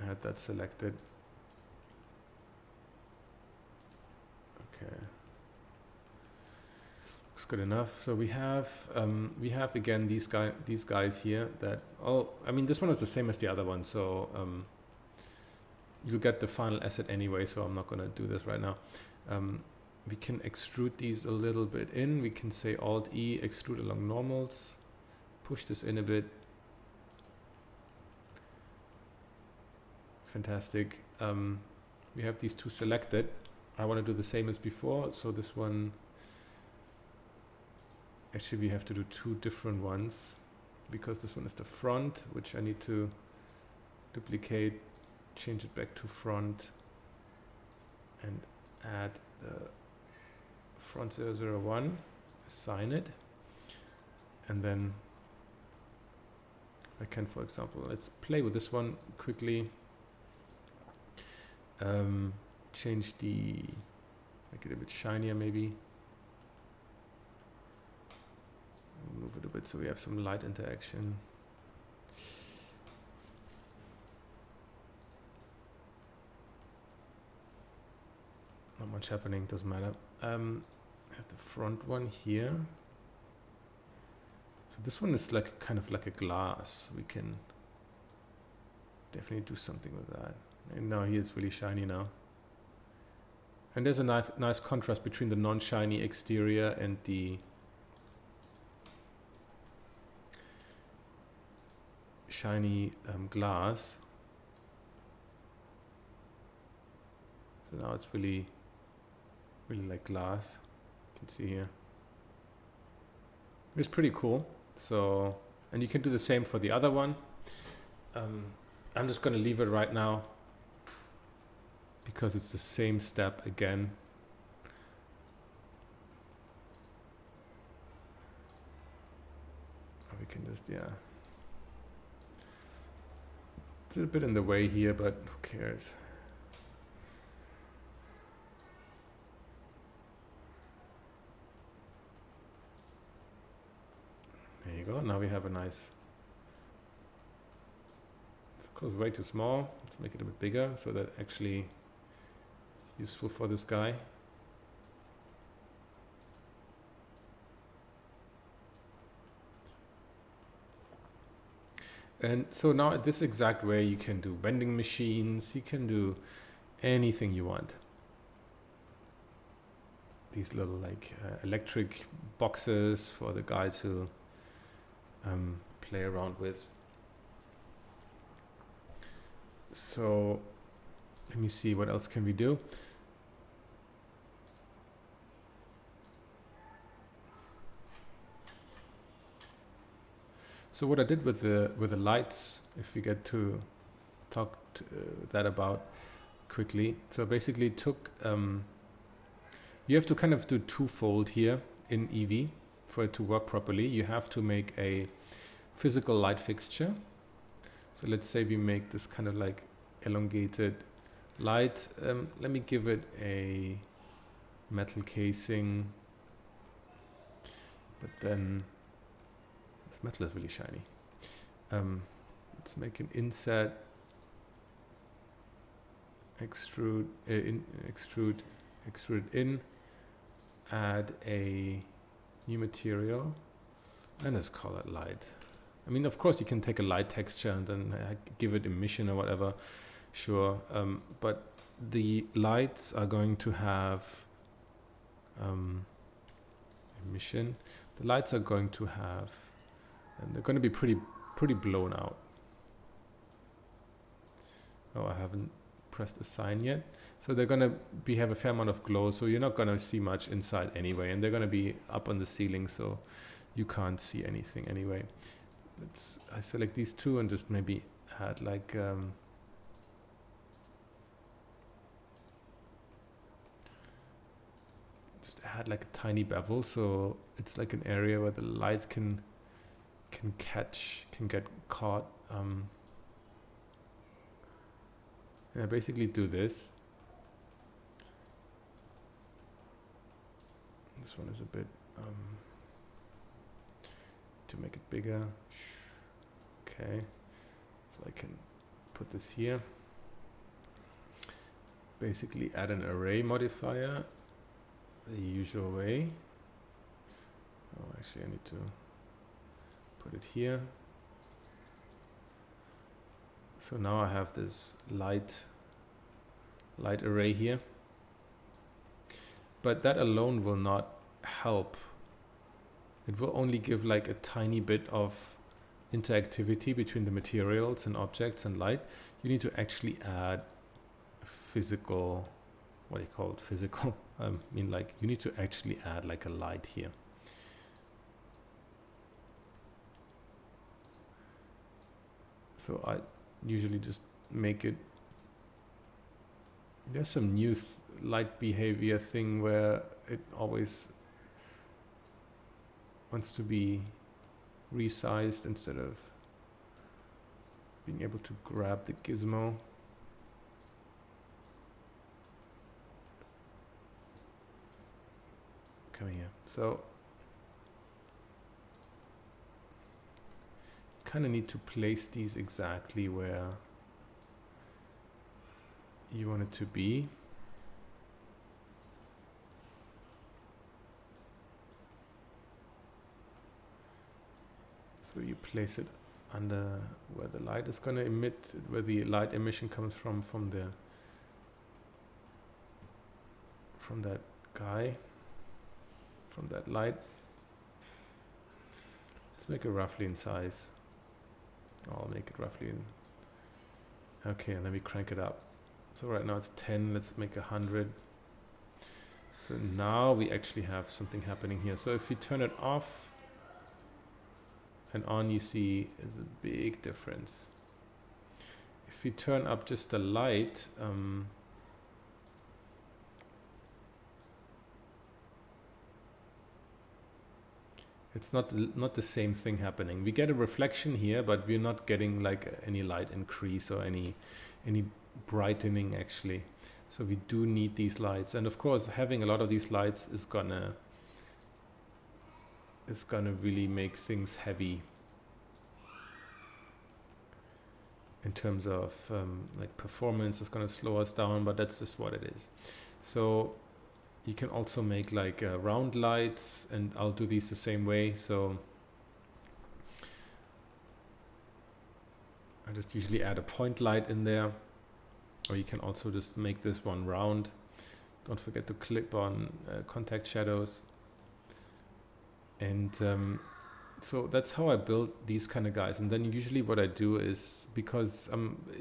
I had that selected. Okay. Looks good enough. So we have again these guys here that, oh, I mean this one is the same as the other one, so you'll get the final asset anyway, so I'm not gonna do this right now. We can extrude these a little bit in. We can say Alt E, extrude along normals, push this in a bit. Fantastic. We have these two selected. I want to do the same as before, so this one, actually we have to do two different ones because this one is the front, which I need to duplicate, change it back to front and add the front 001, assign it, and then I can, for example, let's play with this one quickly. Change make it a bit shinier maybe. Move it a bit so we have some light interaction. Not much happening, doesn't matter. I have the front one here. So this one is like kind of like a glass. We can definitely do something with that. And now here it's really shiny now. And there's a nice contrast between the non-shiny exterior and the shiny glass. So now it's really like glass. You can see here. It's pretty cool. So, and you can do the same for the other one. I'm just going to leave it right now because it's the same step again. Or we can just, yeah. It's a bit in the way here, but who cares? There you go. Now we have a nice. It's of course way too small. Let's make it a bit bigger so that actually it's useful for this guy. And so now at this exact way you can do vending machines, you can do anything you want. These little like electric boxes for the guy to play around with. So let me see, what else can we do? So what I did with the lights, if we get to talk that about quickly. So basically took, you have to kind of do twofold here in Eevee for it to work properly. You have to make a physical light fixture. So let's say we make this kind of like elongated light. Let me give it a metal casing, but then this metal is really shiny. Let's make an inset, extrude in, add a new material, and let's call it light. I mean, of course, you can take a light texture and then give it emission or whatever, sure. But the lights are going to have emission. The lights are going to have, and they're going to be pretty blown out. Oh, I haven't pressed assign yet. So they're going to have a fair amount of glow, so you're not going to see much inside anyway, and they're going to be up on the ceiling, so you can't see anything anyway. I select these two and just maybe add like a tiny bevel, so it's like an area where the light can get caught. And I basically do this. This one is a bit to make it bigger. Okay, so I can put this here. Basically add an array modifier the usual way. Oh, actually I need to put it here. So now I have this light array here. But that alone will not help. It will only give like a tiny bit of interactivity between the materials and objects and light. You need to actually add physical, what do you call it, physical? I mean, like you need to actually add like a light here. So I usually just make it, there's some new light behavior thing where it always wants to be resized instead of being able to grab the gizmo. Come here. So you kind of need to place these exactly where you want it to be. So you place it under where the light is going to emit, where the light emission comes from that guy, from that light. Let's make it roughly in size. I'll make it roughly in. Okay, and let me crank it up. So right now it's 10, let's make 100. So now we actually have something happening here. So if we turn it off and on, you see is a big difference. If we turn up just the light, it's not the same thing happening. We get a reflection here, but we're not getting like any light increase or any brightening actually. So we do need these lights, and of course having a lot of these lights is gonna really make things heavy in terms of like performance. It's gonna slow us down, but that's just what it is. So you can also make like round lights, and I'll do these the same way. So I just usually add a point light in there, or you can also just make this one round. Don't forget to click on contact shadows. And so that's how I build these kind of guys. And then usually what I do is, because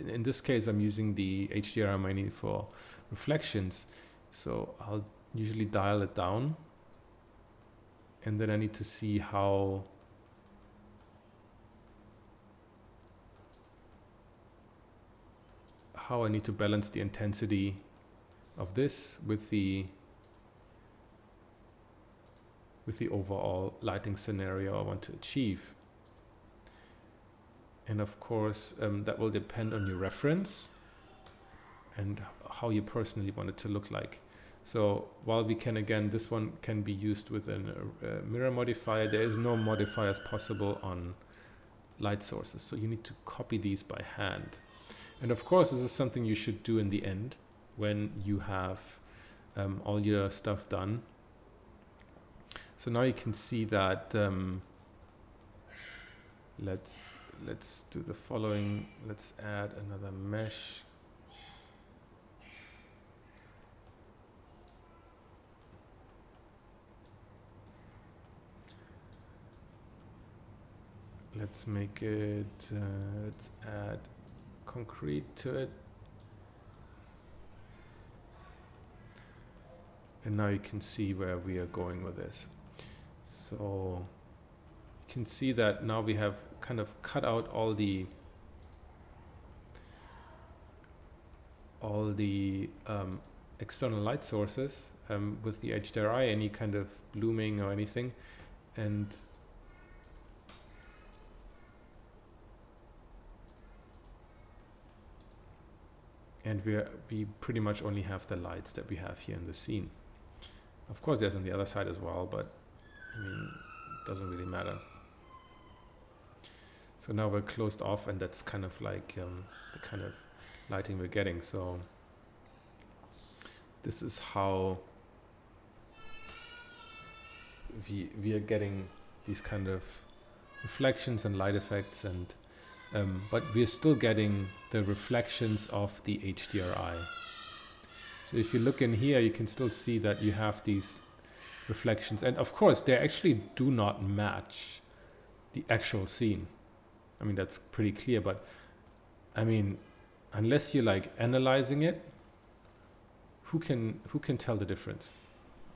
in this case I'm using the HDRI mainly for reflections, so I'll usually dial it down, and then I need to see how I need to balance the intensity of this with the overall lighting scenario I want to achieve. And of course that will depend on your reference and how you personally want it to look like. So while we can, again, this one can be used with a mirror modifier, there is no modifiers possible on light sources. So you need to copy these by hand. And of course, this is something you should do in the end when you have all your stuff done. So now you can see that, let's do the following. Let's add another mesh. let's make it, let's add concrete to it. And now you can see where we are going with this. So you can see that now we have kind of cut out all the external light sources with the HDRI, any kind of blooming or anything, and we pretty much only have the lights that we have here in the scene. Of course there's on the other side as well, but I mean, it doesn't really matter. So now we're closed off, and that's kind of like the kind of lighting we're getting. So this is how we are getting these kind of reflections and light effects, and but we're still getting the reflections of the HDRI. So if you look in here, you can still see that you have these reflections, and of course they actually do not match the actual scene. I mean, that's pretty clear, but I mean, unless you're like analyzing it, who can tell the difference?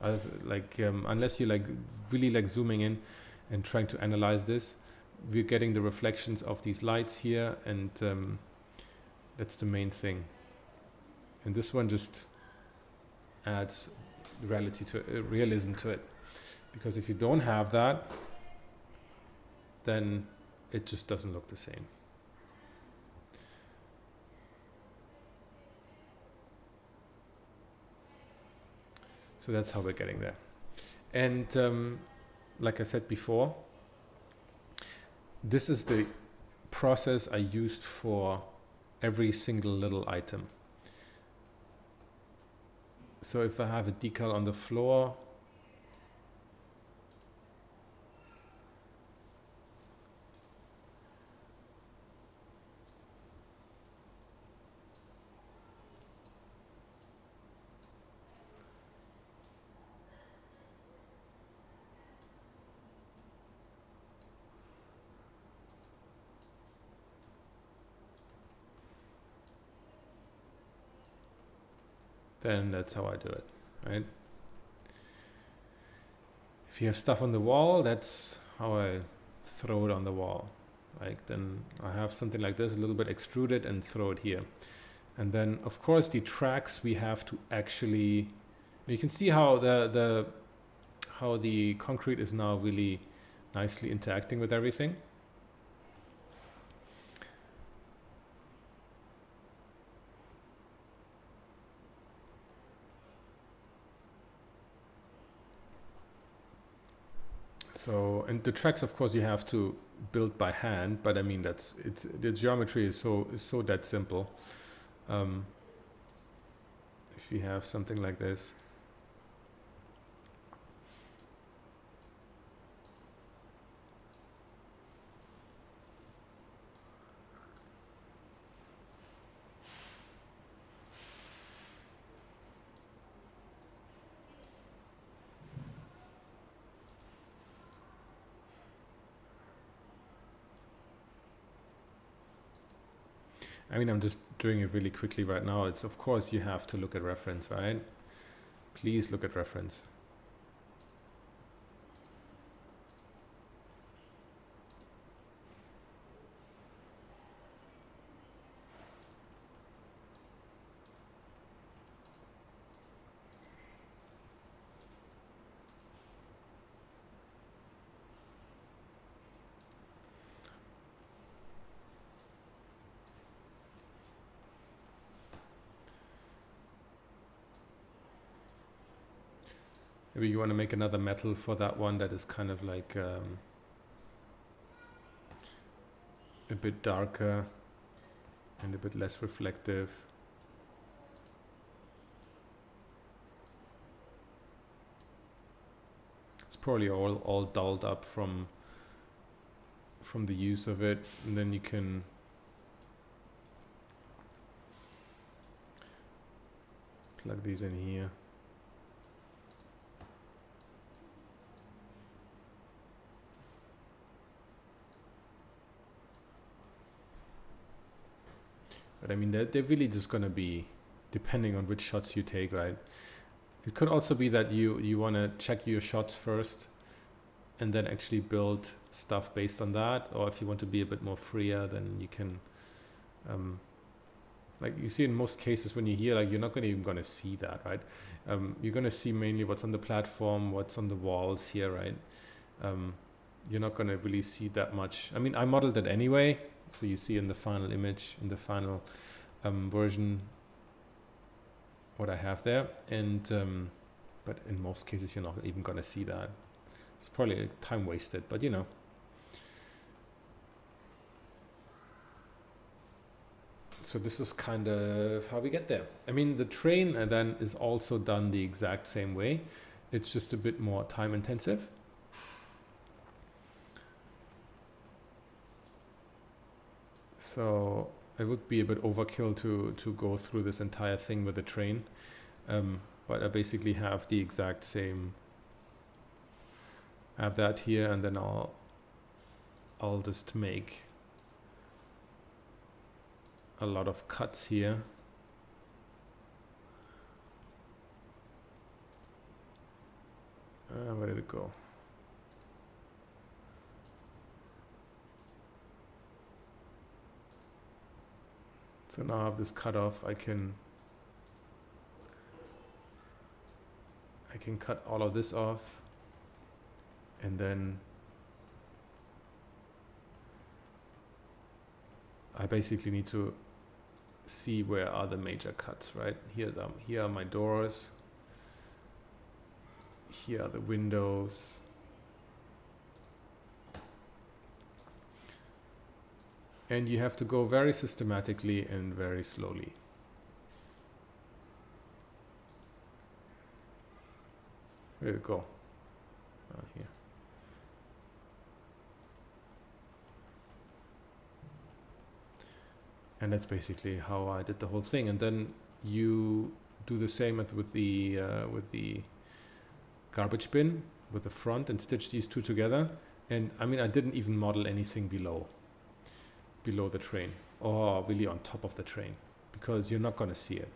Unless you like really like zooming in and trying to analyze this, we're getting the reflections of these lights here, and that's the main thing. And this one just adds realism to it, because if you don't have that, then it just doesn't look the same. So that's how we're getting there. And like I said before, this is the process I used for every single little item. So if I have a decal on the floor, then that's how I do it, right? If you have stuff on the wall, that's how I throw it on the wall. Like then I have something like this, a little bit extruded, and throw it here. And then of course the tracks we have to actually, you can see how how the concrete is now really nicely interacting with everything. So, and the tracks, of course, you have to build by hand, but I mean, the geometry is so that simple. If you have something like this, I mean, I'm just doing it really quickly right now. It's, of course, you have to look at reference, right? Please look at reference. Maybe you want to make another metal for that one that is kind of like a bit darker and a bit less reflective. It's probably all dulled up from the use of it, and then you can plug these in here. But I mean, they're really just going to be depending on which shots you take, right? It could also be that you want to check your shots first and then actually build stuff based on that. Or if you want to be a bit more freer, then you can, like you see in most cases when you're here, like you're not even going to see that, right? You're going to see mainly what's on the platform, what's on the walls here, right? You're not going to really see that much. I mean, I modeled it anyway. So you see in the final image, in the final version, what I have there. And but in most cases, you're not even going to see that. It's probably time wasted, but you know. So this is kind of how we get there. I mean, the train then is also done the exact same way. It's just a bit more time intensive. So it would be a bit overkill to go through this entire thing with a train. But I basically have the exact same, have that here, and then I'll just make a lot of cuts here. Where did it go? So now I have this cut off. I can cut all of this off, and then I basically need to see where are the major cuts, right? Here are my doors. Here are the windows. And you have to go very systematically and very slowly. Where did it go? Here. And that's basically how I did the whole thing. And then you do the same with the garbage bin, with the front, and stitch these two together. And I mean, I didn't even model anything below the train, or really on top of the train, because you're not going to see it.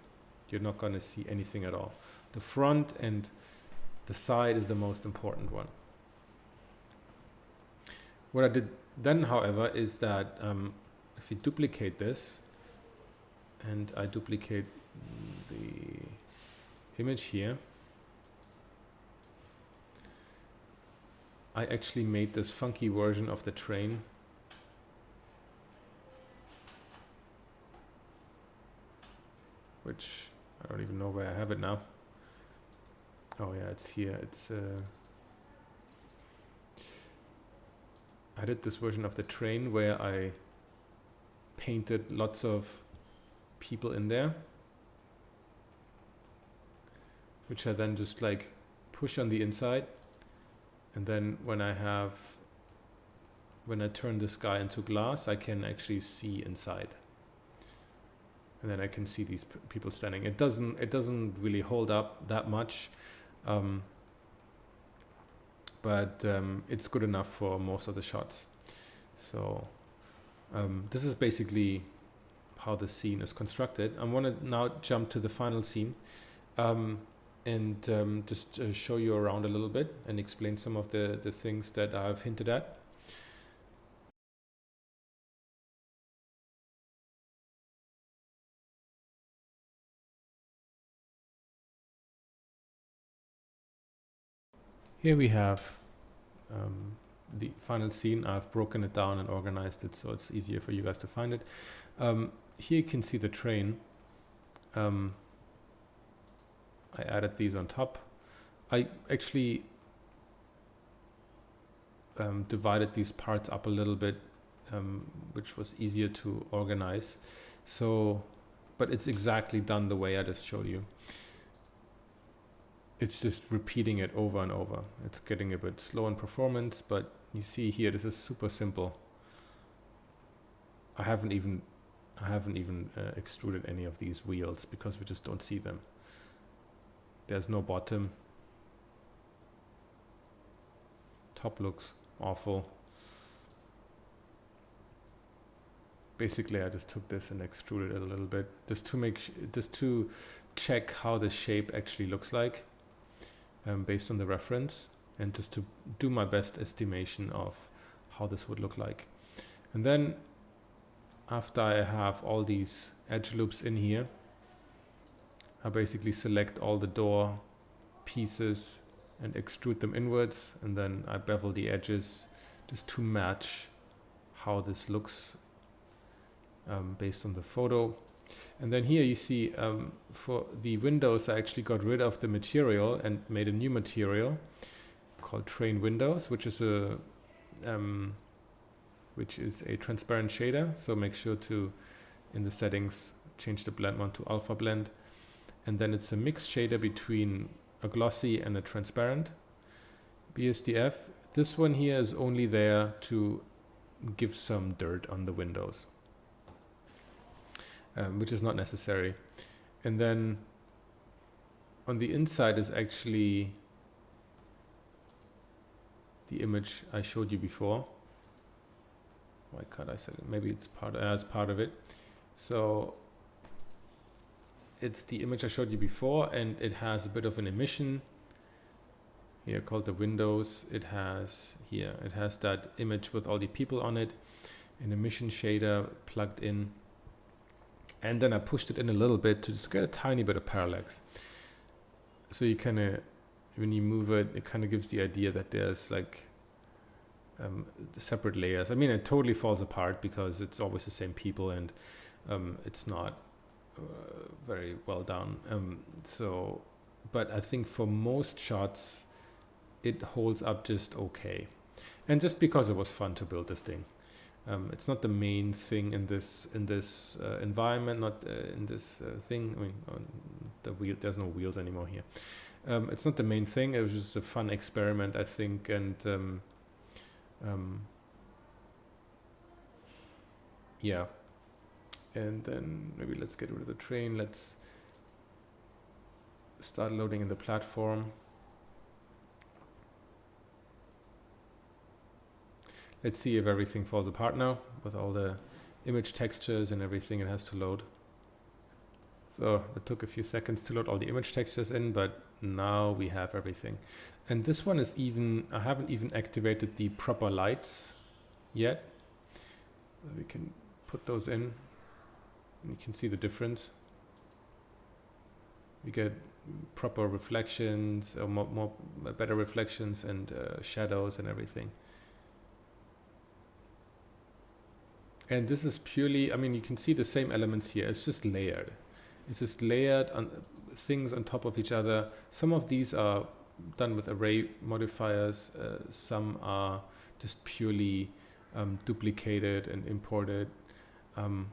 You're not going to see anything at all. The front and the side is the most important one. What I did then, however, is that if you duplicate this, and I duplicate the image here, I actually made this funky version of the train. Which I don't even know where I have it now. Oh yeah, it's here. It's I did this version of the train where I painted lots of people in there, which I then just like push on the inside, and then when I turn this guy into glass, I can actually see inside. And then I can see these people standing. It doesn't really hold up that much, but it's good enough for most of the shots. So this is basically how the scene is constructed. I want to now jump to the final scene, and just show you around a little bit and explain some of the things that I've hinted at. Here we have the final scene. I've broken it down and organized it so it's easier for you guys to find it. Here you can see the train. I added these on top. I actually divided these parts up a little bit, which was easier to organize. So, but it's exactly done the way I just showed you. It's just repeating it over and over. It's getting a bit slow in performance, but you see here, this is super simple. I haven't even extruded any of these wheels because we just don't see them. There's no bottom. Top looks awful. basically I just took this and extruded it a little bit just to check how the shape actually looks like based on the reference, and just to do my best estimation of how this would look like. And then after I have all these edge loops in here, I basically select all the door pieces and extrude them inwards, and then I bevel the edges just to match how this looks based on the photo. And then here you see for the windows I actually got rid of the material and made a new material called Train Windows, which is a transparent shader. So make sure to, in the settings, change the blend mode to alpha blend. And then it's a mixed shader between a glossy and a transparent BSDF. This one here is only there to give some dirt on the windows, which is not necessary. And then on the inside is actually the image I showed you before. Why can't I say it? Maybe it's part of it. So it's the image I showed you before, and it has a bit of an emission here called the windows. It has that image with all the people on it, an emission shader plugged in, and then I pushed it in a little bit to just get a tiny bit of parallax. So you kind of, when you move it, it kind of gives the idea that there's like separate layers. I mean, it totally falls apart because it's always the same people, and it's not very well done. But I think for most shots, it holds up just okay. And just because it was fun to build this thing. It's not the main thing in this environment, not in this thing. I mean, there's no wheels anymore here. It's not the main thing. It was just a fun experiment, I think, and yeah. And then maybe let's get rid of the train. Let's start loading in the platform. Let's see if everything falls apart now with all the image textures and everything it has to load. So it took a few seconds to load all the image textures in, but now we have everything. And this one is I haven't even activated the proper lights yet. We can put those in. You can see the difference. We get proper reflections, or better reflections, and shadows and everything. And this is purely, I mean, you can see the same elements here. It's just layered. It's just layered on things on top of each other. Some of these are done with array modifiers. Some are just purely duplicated and imported. You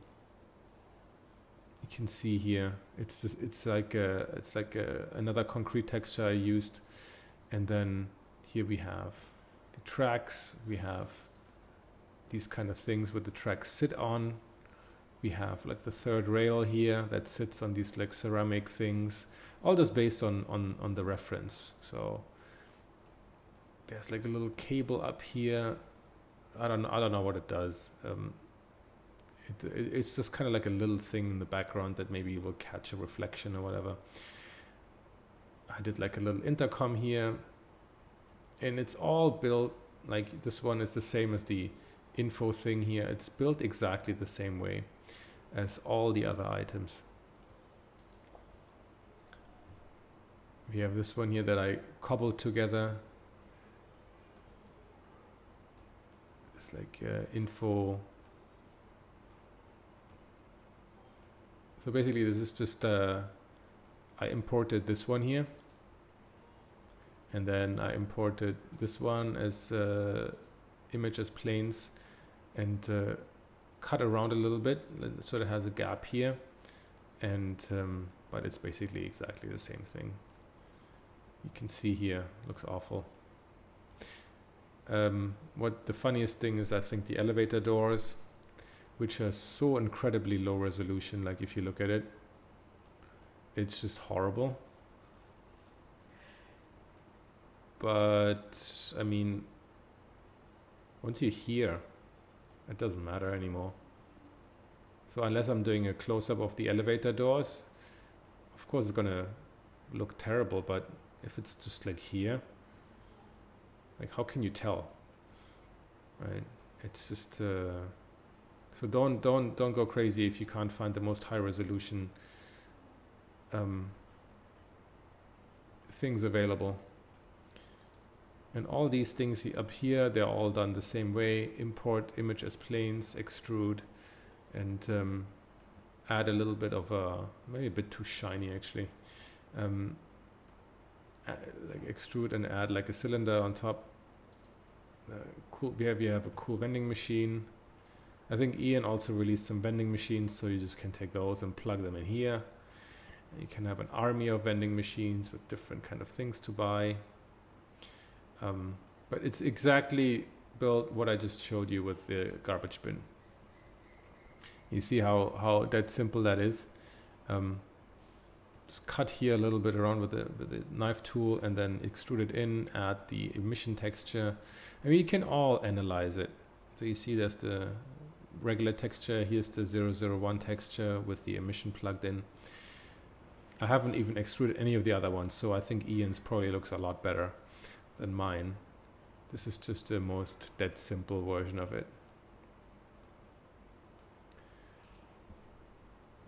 can see here, it's like another concrete texture I used, and then here we have the tracks. We have these kind of things where the tracks sit on. We have like the third rail here that sits on these like ceramic things. All this based on the reference. So there's like a little cable up here. I don't know what it does. It's just kind of like a little thing in the background that maybe will catch a reflection or whatever. I did like a little intercom here, and it's all built like this one is the same as the info thing here. It's built exactly the same way as all the other items. We have this one here that I cobbled together. It's like info. So basically this is just, I imported this one here, and then I imported this one as image as planes, and cut around a little bit so it has a gap here, and but it's basically exactly the same thing. You can see here, looks awful. What the funniest thing is, I think the elevator doors, which are so incredibly low resolution, like if you look at it, it's just horrible. But I mean, once you're here, it doesn't matter anymore. So unless I'm doing a close-up of the elevator doors, of course it's gonna look terrible, but if it's just like here, like how can you tell, right? It's just, so don't go crazy if you can't find the most high resolution things available. And all these things up here, they're all done the same way. Import image as planes, extrude, and add a little bit of maybe a bit too shiny actually. Like extrude and add like a cylinder on top. Cool. We have a cool vending machine. I think Ian also released some vending machines, so you just can take those and plug them in here. You can have an army of vending machines with different kind of things to buy. But it's exactly built what I just showed you with the garbage bin. You see how that simple that is. Just cut here a little bit around with the knife tool and then extrude it in, add the emission texture. I mean, you can all analyze it. So you see there's the regular texture, here's the 001 texture with the emission plugged in. I haven't even extruded any of the other ones, so I think Ian's probably looks a lot better than mine. This is just the most dead simple version of it.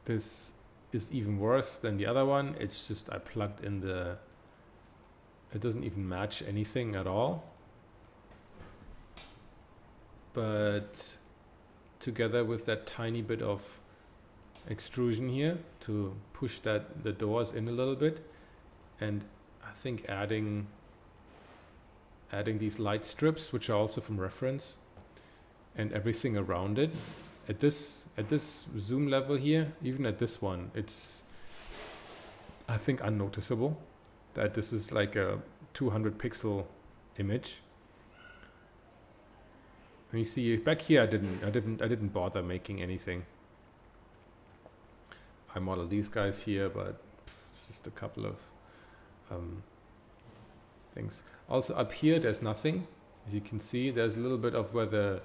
This is even worse than the other one. It's just I plugged in the, it doesn't even match anything at all. But together with that tiny bit of extrusion here to push the doors in a little bit, and I think adding these light strips, which are also from reference, and everything around it. At this zoom level here, even at this one, it's, I think, unnoticeable that this is like a 200 pixel image. And you see back here, I didn't bother making anything. I modeled these guys here, but it's just a couple of things. Also up here, there's nothing. As you can see, there's a little bit of where the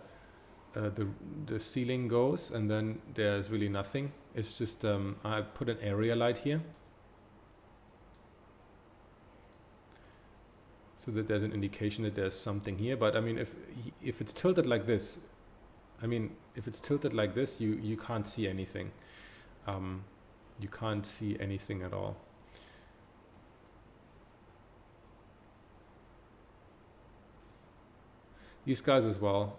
ceiling goes, and then there's really nothing. It's just I put an area light here so that there's an indication that there's something here. But I mean, if it's tilted like this, you can't see anything. You can't see anything at all. These guys as well.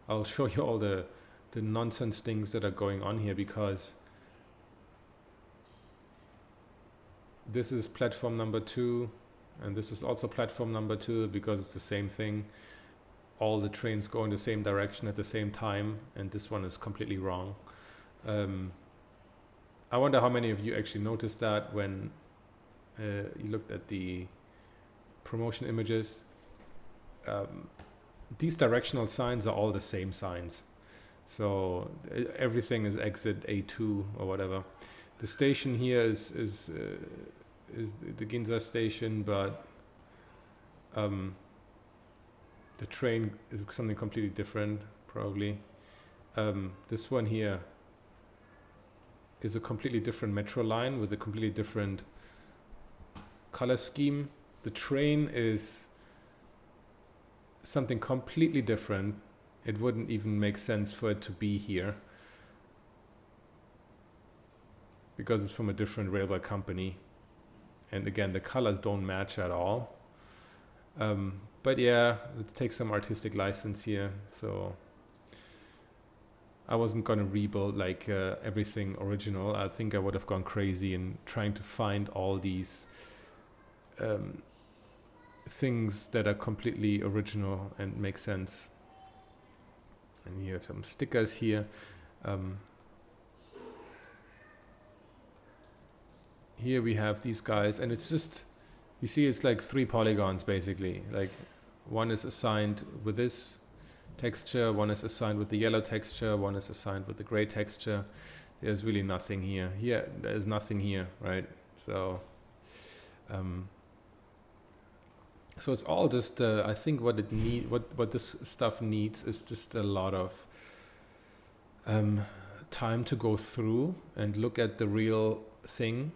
I'll show you all the nonsense things that are going on here, because this is platform number 2, and this is also platform number 2, because it's the same thing. All the trains go in the same direction at the same time, and this one is completely wrong. I wonder how many of you actually noticed that when you looked at the promotion images. These directional signs are all the same signs. So everything is exit A2 or whatever. The station here is the Ginza station, but the train is something completely different, probably. This one here is a completely different metro line with a completely different color scheme. The train is something completely different. It wouldn't even make sense for it to be here because it's from a different railway company. And again, the colors don't match at all. But yeah, let's take some artistic license here. So I wasn't going to rebuild like everything original. I think I would have gone crazy in trying to find all these things that are completely original and make sense. And you have some stickers here. Here we have these guys, and it's just, you see, it's like 3 polygons basically. Like one is assigned with this texture, one is assigned with the yellow texture, one is assigned with the gray texture. There's really nothing here. Here, there's nothing here, right? So so it's all just, I think what this stuff needs is just a lot of time to go through and look at the real thing,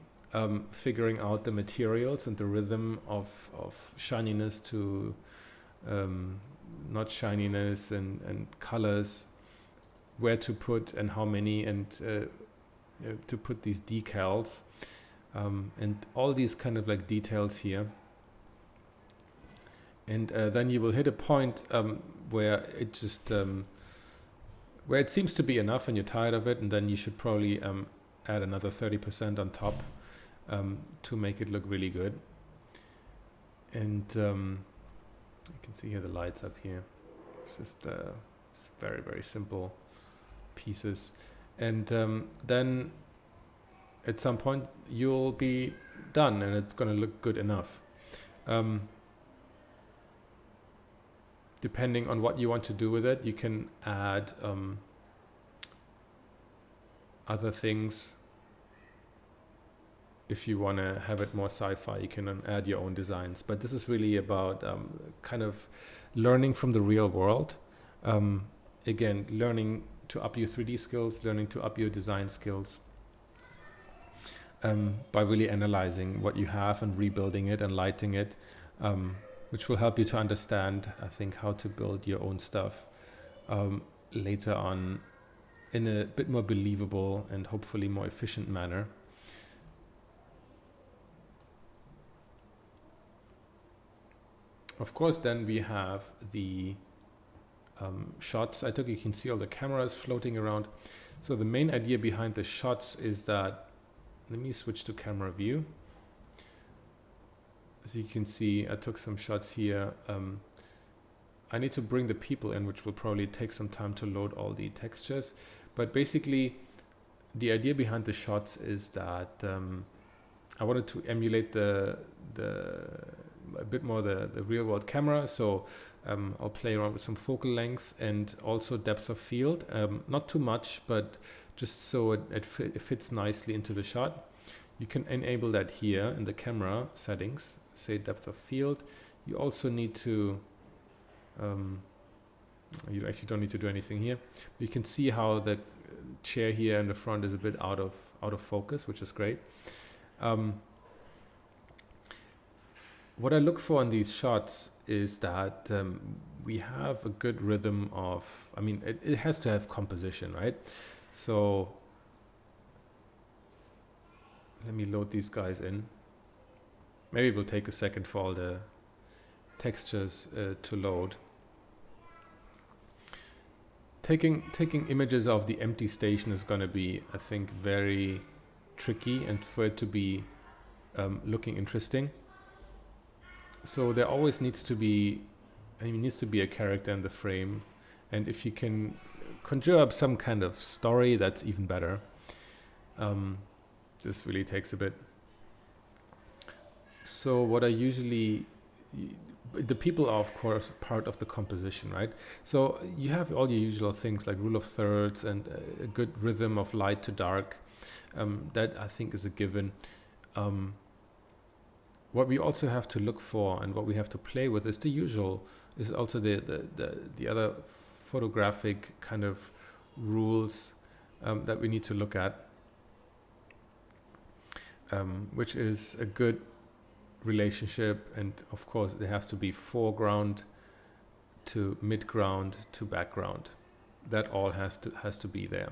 figuring out the materials and the rhythm of shininess to not shininess, and colors, where to put and how many, and to put these decals, and all these kind of like details here. And then you will hit a point where it just where it seems to be enough and you're tired of it, and then you should probably add another 30% on top to make it look really good. And you can see here the lights up here. It's just it's very, very simple pieces. And then at some point you'll be done and it's going to look good enough. Depending on what you want to do with it, you can add other things. If you want to have it more sci-fi, you can add your own designs. But this is really about kind of learning from the real world. Again, learning to up your 3D skills, learning to up your design skills, by really analyzing what you have and rebuilding it and lighting it. Which will help you to understand, I think, how to build your own stuff later on in a bit more believable and hopefully more efficient manner. Of course, then we have the shots I took. You can see all the cameras floating around. So the main idea behind the shots is that, let me switch to camera view. As you can see, I took some shots here. I need to bring the people in, which will probably take some time to load all the textures. But basically, the idea behind the shots is that I wanted to emulate a bit more the real world camera. So I'll play around with some focal length and also depth of field. Not too much, but just so it fits nicely into the shot. You can enable that here in the camera settings, say depth of field. You also need to, you actually don't need to do anything here. You can see how the chair here in the front is a bit out of focus, which is great. What I look for in these shots is that we have a good rhythm of, I mean, it has to have composition, right? So let me load these guys in. Maybe it will take a second for all the textures to load. Taking images of the empty station is going to be, I think, very tricky, and for it to be looking interesting. So there always needs to be, a character in the frame, and if you can conjure up some kind of story, that's even better. This really takes a bit. So what I usually, the people are of course part of the composition, right? So you have all your usual things like rule of thirds and a good rhythm of light to dark. That I think is a given. What we also have to look for and what we have to play with is the usual, is also the other photographic kind of rules that we need to look at. Which is a good relationship, and of course there has to be foreground to midground to background. That all has to be there.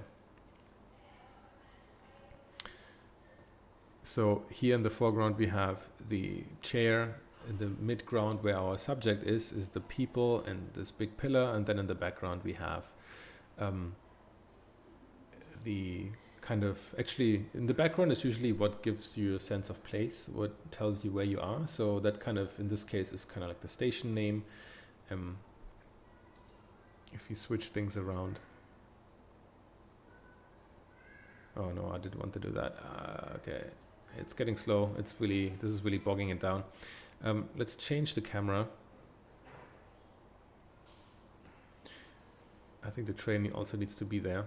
So here in the foreground we have the chair, in the midground where our subject is the people and this big pillar, and then in the background we have the kind of, actually in the background is usually what gives you a sense of place, what tells you where you are. So that kind of, in this case, is kind of like the station name. If you switch things around. Oh no, I didn't want to do that. Okay, it's getting slow. This is really bogging it down. Let's change the camera. I think the train also needs to be there.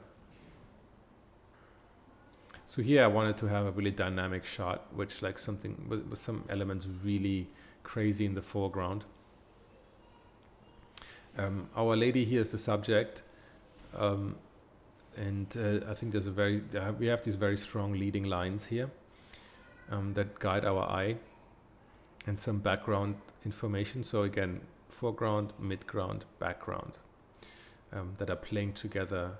So here I wanted to have a really dynamic shot, which like something with some elements really crazy in the foreground. Our lady here is the subject. And I think there's we have these very strong leading lines here that guide our eye, and some background information. So again, foreground, midground, background, that are playing together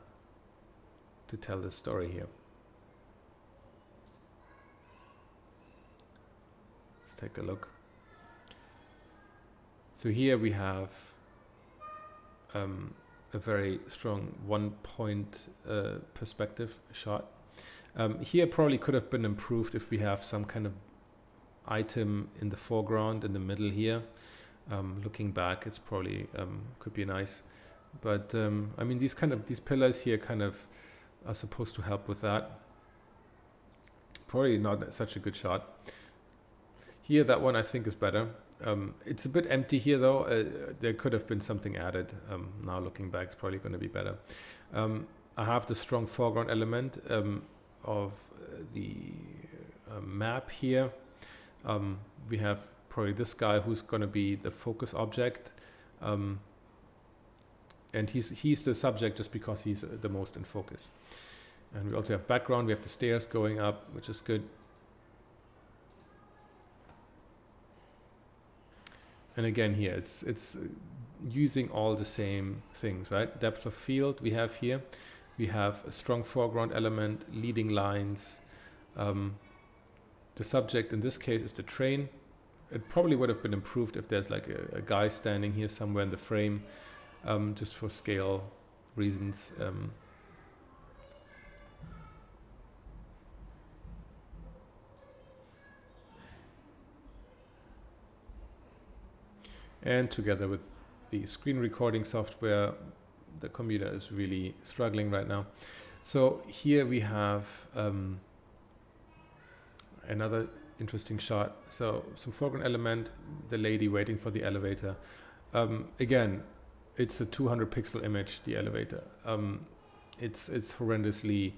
to tell the story here. Let's take a look. So here we have a very strong 1-point perspective shot. Here probably could have been improved if we have some kind of item in the foreground, in the middle here. Looking back, it's probably could be nice. But I mean, these pillars here kind of are supposed to help with that. Probably not such a good shot. Here, that one I think is better. It's a bit empty here though. There could have been something added. Now looking back, it's probably going to be better. I have the strong foreground element of the map here. We have probably this guy who's going to be the focus object. And he's the subject just because he's the most in focus. And we also have background. We have the stairs going up, which is good. And again here, it's using all the same things, right? Depth of field we have here. We have a strong foreground element, leading lines. The subject in this case is the train. It probably would have been improved if there's like a guy standing here somewhere in the frame, just for scale reasons. And together with the screen recording software, the computer is really struggling right now. So here we have another interesting shot. So some foreground element, the lady waiting for the elevator. Again, it's a 200 pixel image, the elevator. It's horrendously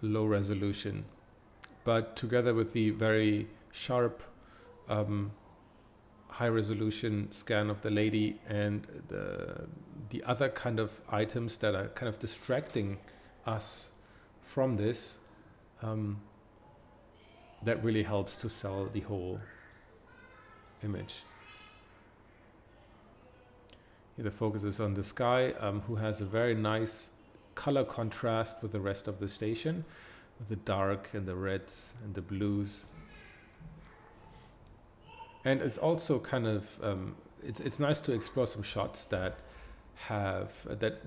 low resolution, but together with the very sharp high resolution scan of the lady and the other kind of items that are kind of distracting us from this, that really helps to sell the whole image. Here the focus is on this guy who has a very nice color contrast with the rest of the station, with the dark and the reds and the blues. And it's also kind of it's nice to explore some shots that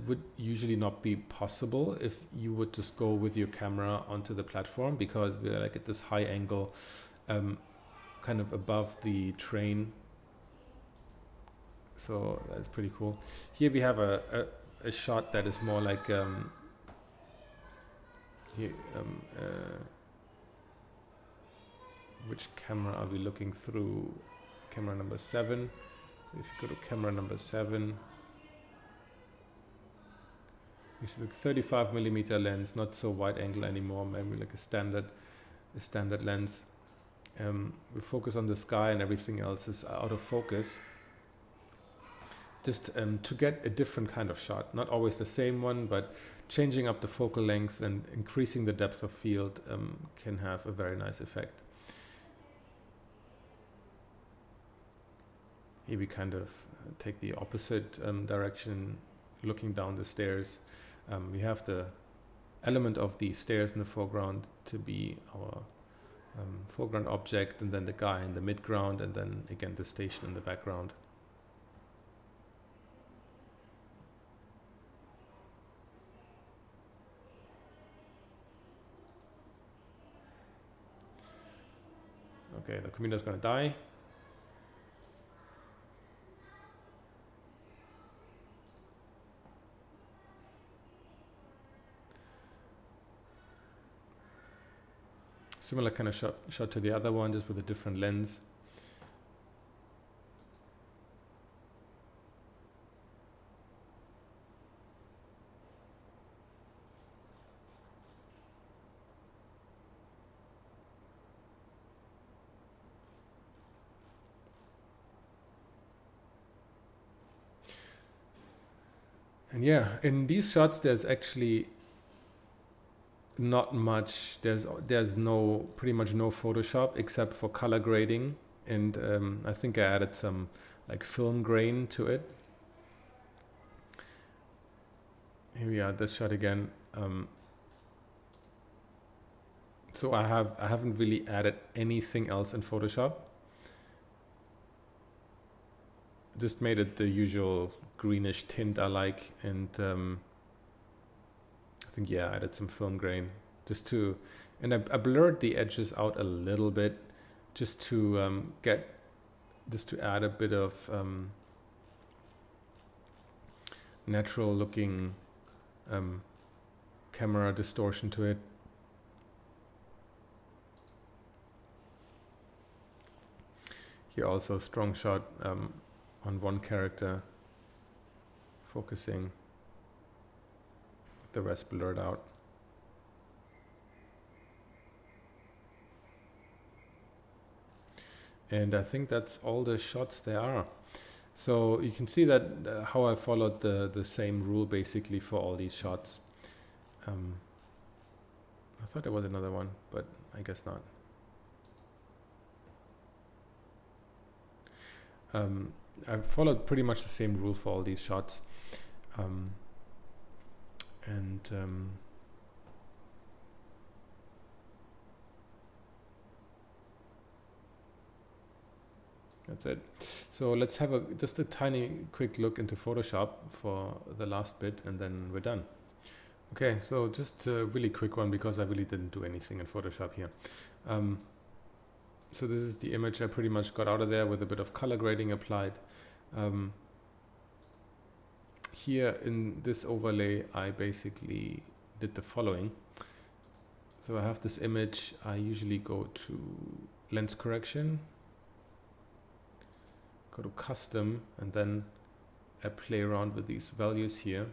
would usually not be possible if you would just go with your camera onto the platform, because we're like at this high angle, kind of above the train. So that's pretty cool. Here we have a shot that is more like here, which camera are we looking through? Camera number 7. If you go to camera number 7, we see the 35mm lens, not so wide angle anymore, maybe like a standard lens. We focus on the sky and everything else is out of focus. Just to get a different kind of shot, not always the same one, but changing up the focal length and increasing the depth of field can have a very nice effect. Here we kind of take the opposite direction, looking down the stairs. We have the element of the stairs in the foreground to be our foreground object, and then the guy in the midground, and then again the station in the background. Okay, the computer is going to die. Similar kind of shot to the other one, just with a different lens. And yeah, in these shots, there's actually not much. There's pretty much no Photoshop except for color grading, and I think I added some like film grain to it. Here we are, this shot again. So I haven't really added anything else in Photoshop. Just made it the usual greenish tint I like, and I think I added some film grain and I blurred the edges out a little bit, just to add a bit of natural looking camera distortion to it. Here also a strong shot on one character, focusing with the rest blurred out. And I think that's all the shots there are. So you can see that how I followed the same rule basically for all these shots. I thought there was another one, but I guess not. I've followed pretty much the same rule for all these shots. That's it. So let's have just a tiny quick look into Photoshop for the last bit, and then we're done. Okay, so just a really quick one because I really didn't do anything in Photoshop here. So this is the image I pretty much got out of there with a bit of color grading applied. Here in this overlay, I basically did the following. So I have this image. I usually go to lens correction, go to custom, and then I play around with these values here.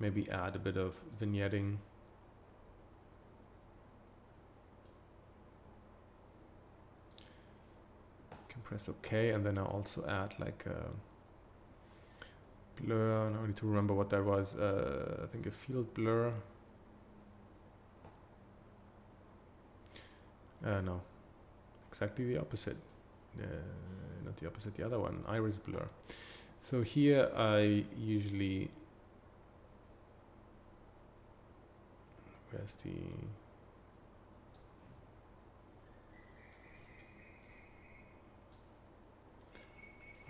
Maybe add a bit of vignetting. Press OK, and then I also add like a blur. Now I need to remember what that was. I think a field blur. No, exactly the opposite. Not the opposite, the other one, iris blur. So here I usually, where's the,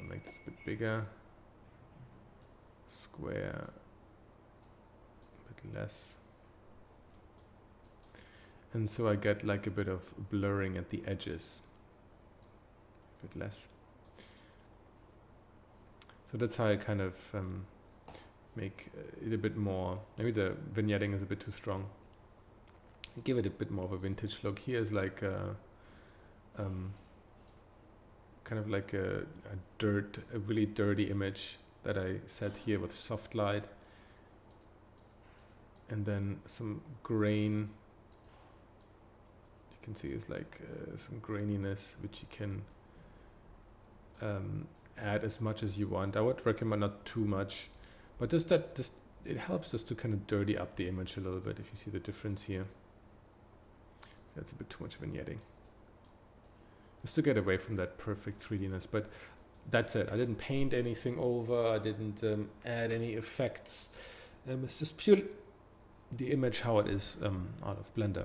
I'll make this a bit bigger, square, a bit less. And so I get like a bit of blurring at the edges, a bit less. So that's how I kind of make it a bit more, maybe the vignetting is a bit too strong. Give it a bit more of a vintage look. Here's like kind of like a really dirty image that I set here with soft light, and then some grain. You can see it's like some graininess, which you can add as much as you want. I would recommend not too much, but just it helps us to kind of dirty up the image a little bit. If you see the difference here, that's a bit too much vignetting. Just to get away from that perfect 3Dness, but that's it. I didn't paint anything over. I didn't add any effects. It's just purely the image how it is out of Blender.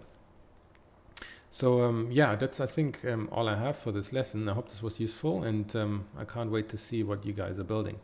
So yeah, that's I think all I have for this lesson. I hope this was useful, and I can't wait to see what you guys are building.